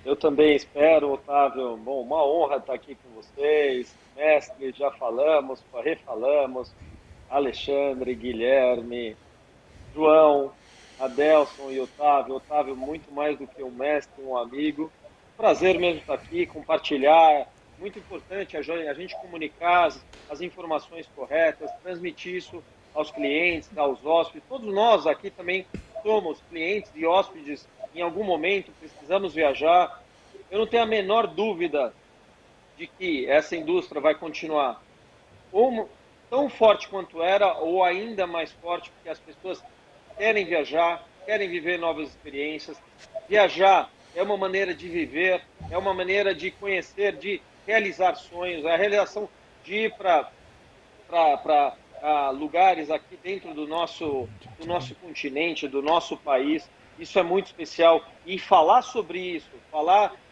Eu também espero, Otávio. Bom, uma honra estar aqui com vocês. Mestre, já falamos, refalamos. Alexandre, Guilherme, João, Adelson e Otávio. Otávio, muito mais do que um mestre, um amigo. Prazer mesmo estar aqui, compartilhar. Muito importante a gente comunicar as informações corretas, transmitir isso aos clientes, aos hóspedes. Todos nós aqui também somos clientes e hóspedes. Em algum momento precisamos viajar. Eu não tenho a menor dúvida de que essa indústria vai continuar tão forte quanto era, ou ainda mais forte, porque as pessoas querem viajar, querem viver novas experiências. Viajar é uma maneira de viver, é uma maneira de conhecer, de realizar sonhos, a realização de ir para lugares aqui dentro do nosso continente, do nosso país. Isso é muito especial. E falar sobre isso,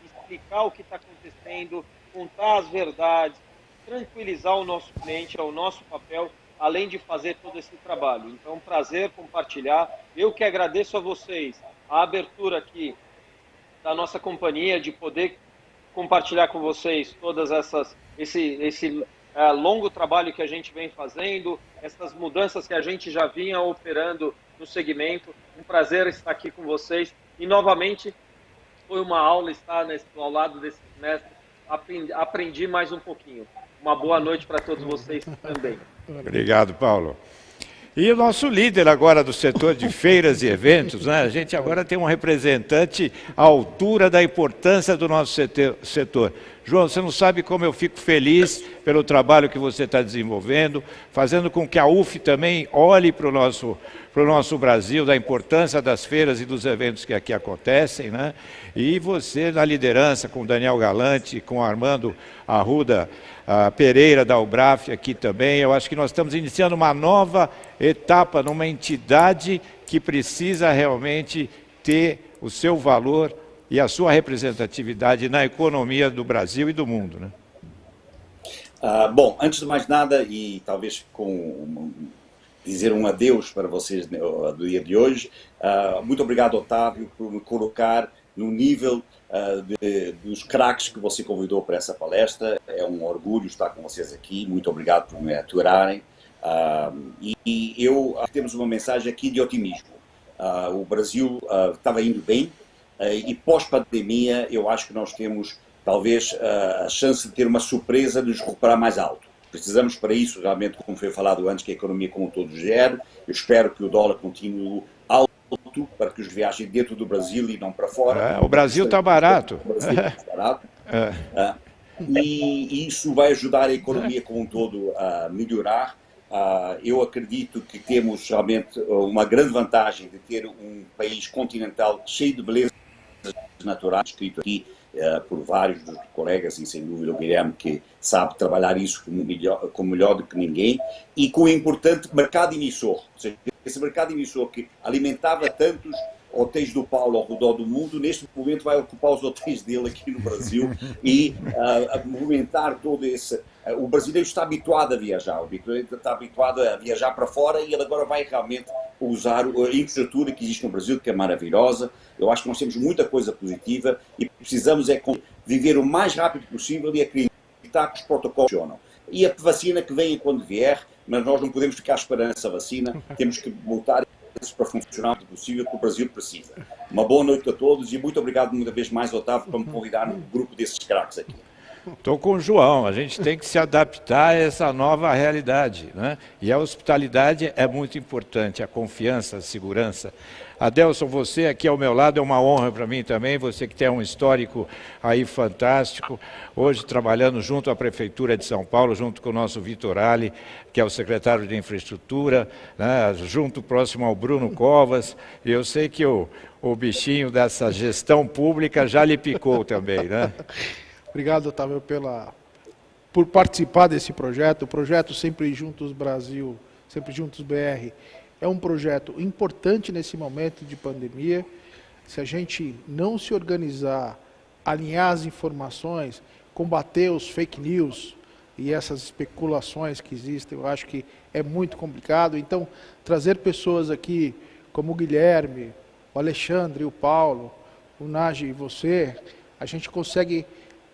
explicar o que está acontecendo, contar as verdades, tranquilizar o nosso cliente, é o nosso papel, além de fazer todo esse trabalho. Então, é um prazer compartilhar. Eu que agradeço a vocês a abertura aqui da nossa companhia, de poder compartilhar com vocês todas esse longo trabalho que a gente vem fazendo, essas mudanças que a gente já vinha operando no segmento. Um prazer estar aqui com vocês. E, novamente, foi uma aula estar ao lado desses mestres. Aprendi mais um pouquinho. Uma boa noite para todos vocês também. Obrigado, Paulo. E o nosso líder agora do setor de feiras e eventos, né? A gente agora tem um representante à altura da importância do nosso setor. João, você não sabe como eu fico feliz pelo trabalho que você está desenvolvendo, fazendo com que a UF também olhe para o nosso Brasil, da importância das feiras e dos eventos que aqui acontecem, né? E você na liderança com o Daniel Galante, com o Armando Arruda Pereira da UBRAF aqui também. Eu acho que nós estamos iniciando uma nova etapa numa entidade que precisa realmente ter o seu valor e a sua representatividade na economia do Brasil e do mundo, né? Bom, antes de mais nada, e talvez dizer um adeus para vocês do dia de hoje, muito obrigado, Otávio, por me colocar no nível dos craques que você convidou para essa palestra. É um orgulho estar com vocês aqui. Muito obrigado por me aturarem. Temos uma mensagem aqui de otimismo. O Brasil estava indo bem e pós-pandemia eu acho que nós temos talvez a chance de ter uma surpresa de nos recuperar mais alto. Precisamos para isso, realmente, como foi falado antes, que a economia como um todo gere. Eu espero que o dólar continue alto para que os viajem dentro do Brasil e não para fora. O Brasil está barato. O Brasil está barato. E isso vai ajudar a economia como um todo a melhorar. Eu acredito que temos realmente uma grande vantagem de ter um país continental cheio de belezas naturais, escrito aqui por vários dos colegas, e sem dúvida o Guilherme, que sabe trabalhar isso como melhor do que ninguém, e com o importante mercado emissor. Ou seja, esse mercado emissor que alimentava tantos hotéis do Paulo ao redor do mundo, neste momento vai ocupar os hotéis dele aqui no Brasil e a movimentar todo esse... O brasileiro está habituado a viajar, está habituado a viajar para fora, e ele agora vai realmente usar a infraestrutura que existe no Brasil, que é maravilhosa. Eu acho que nós temos muita coisa positiva e precisamos viver o mais rápido possível e acreditar que os protocolos funcionam. E a vacina que venha quando vier, mas nós não podemos ficar esperando essa vacina, temos que voltar para funcionar o possível, que o Brasil precisa. Uma boa noite a todos e muito obrigado uma vez mais, Otávio, por me convidar no grupo desses craques aqui. Estou com o João, a gente tem que se adaptar a essa nova realidade, né? E a hospitalidade é muito importante, a confiança, a segurança. Adelson, você aqui ao meu lado é uma honra para mim também, você que tem um histórico aí fantástico, hoje trabalhando junto à Prefeitura de São Paulo, junto com o nosso Vitor Ali, que é o secretário de Infraestrutura, né? Junto próximo ao Bruno Covas, e eu sei que o bichinho dessa gestão pública já lhe picou também, né? Obrigado, Otávio, por participar desse projeto. O projeto Sempre Juntos Brasil, Sempre Juntos BR, é um projeto importante nesse momento de pandemia. Se a gente não se organizar, alinhar as informações, combater os fake news e essas especulações que existem, eu acho que é muito complicado. Então, trazer pessoas aqui como o Guilherme, o Alexandre, o Paulo, o Nagy e você, a gente consegue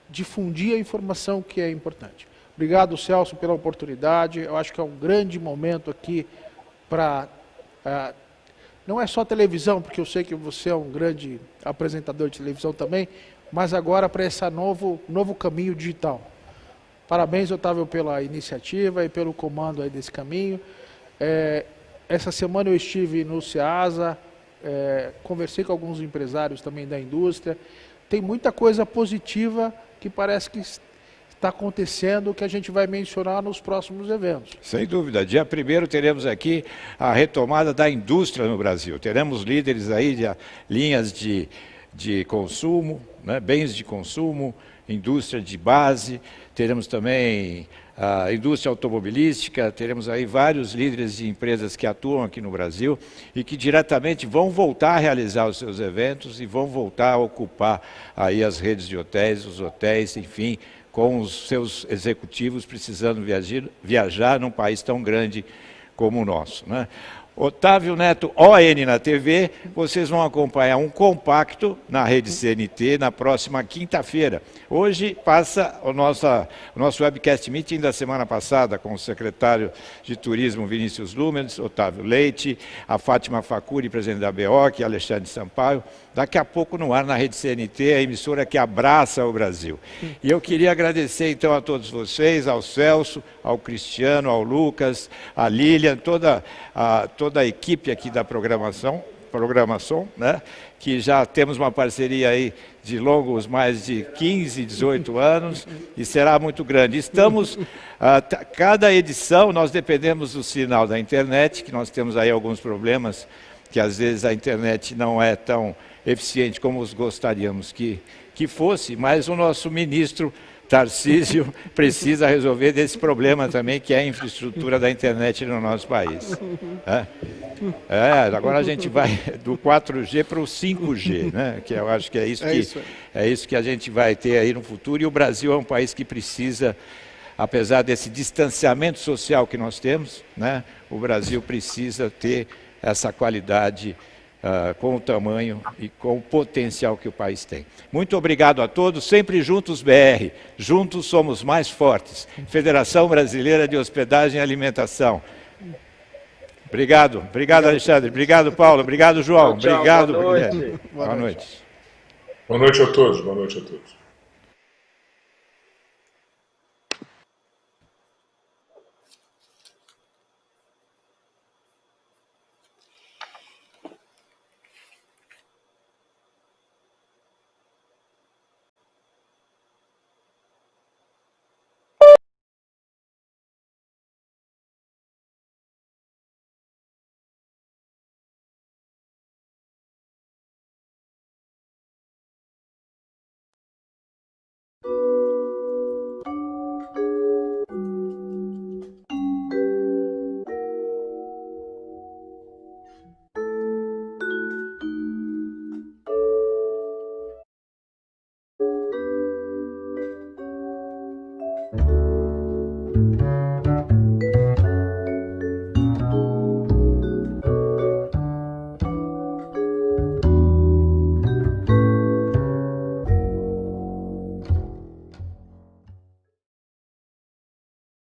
difundir a informação que é importante. Obrigado, Celso, pela oportunidade. Eu acho que é um grande momento aqui para... não é só televisão, porque eu sei que você é um grande apresentador de televisão também, mas agora para esse novo caminho digital. Parabéns, Otávio, pela iniciativa e pelo comando aí desse caminho. Essa semana eu estive no Ceasa, conversei com alguns empresários também da indústria. Tem muita coisa positiva que parece que está acontecendo, que a gente vai mencionar nos próximos eventos. Sem dúvida. Dia 1º teremos aqui a retomada da indústria no Brasil. Teremos líderes aí de linhas de consumo, né, bens de consumo, indústria de base, teremos também a indústria automobilística, teremos aí vários líderes de empresas que atuam aqui no Brasil e que diretamente vão voltar a realizar os seus eventos e vão voltar a ocupar aí as redes de hotéis, os hotéis, enfim, com os seus executivos precisando viajar num país tão grande como o nosso, né? Otávio Neto, ON na TV, vocês vão acompanhar um compacto na rede CNT na próxima quinta-feira. Hoje passa o nosso webcast meeting da semana passada com o secretário de Turismo Vinícius Lumens, Otávio Leite, a Fátima Facuri, presidente da BEOC, Alexandre Sampaio. Daqui a pouco no ar na rede CNT, a emissora que abraça o Brasil. E eu queria agradecer então a todos vocês, ao Celso, ao Cristiano, ao Lucas, à Lilian, toda a equipe aqui da programação, né, que já temos uma parceria aí de longos mais de 15, 18 anos e será muito grande. Estamos, cada edição, nós dependemos do sinal da internet, que nós temos aí alguns problemas, que às vezes a internet não é tão eficiente como gostaríamos que fosse, mas o nosso ministro Tarcísio precisa resolver desse problema também, que é a infraestrutura da internet no nosso país. Agora a gente vai do 4G para o 5G, né? Que eu acho que é isso que a gente vai ter aí no futuro, e o Brasil é um país que precisa, apesar desse distanciamento social que nós temos, né? O Brasil precisa ter essa qualidade com o tamanho e com o potencial que o país tem. Muito obrigado a todos, sempre juntos BR, juntos somos mais fortes. Federação Brasileira de Hospedagem e Alimentação. Obrigado Alexandre, obrigado Paulo, obrigado João, tchau, obrigado boa noite. Guilherme. Boa noite. Boa noite a todos, boa noite a todos. you.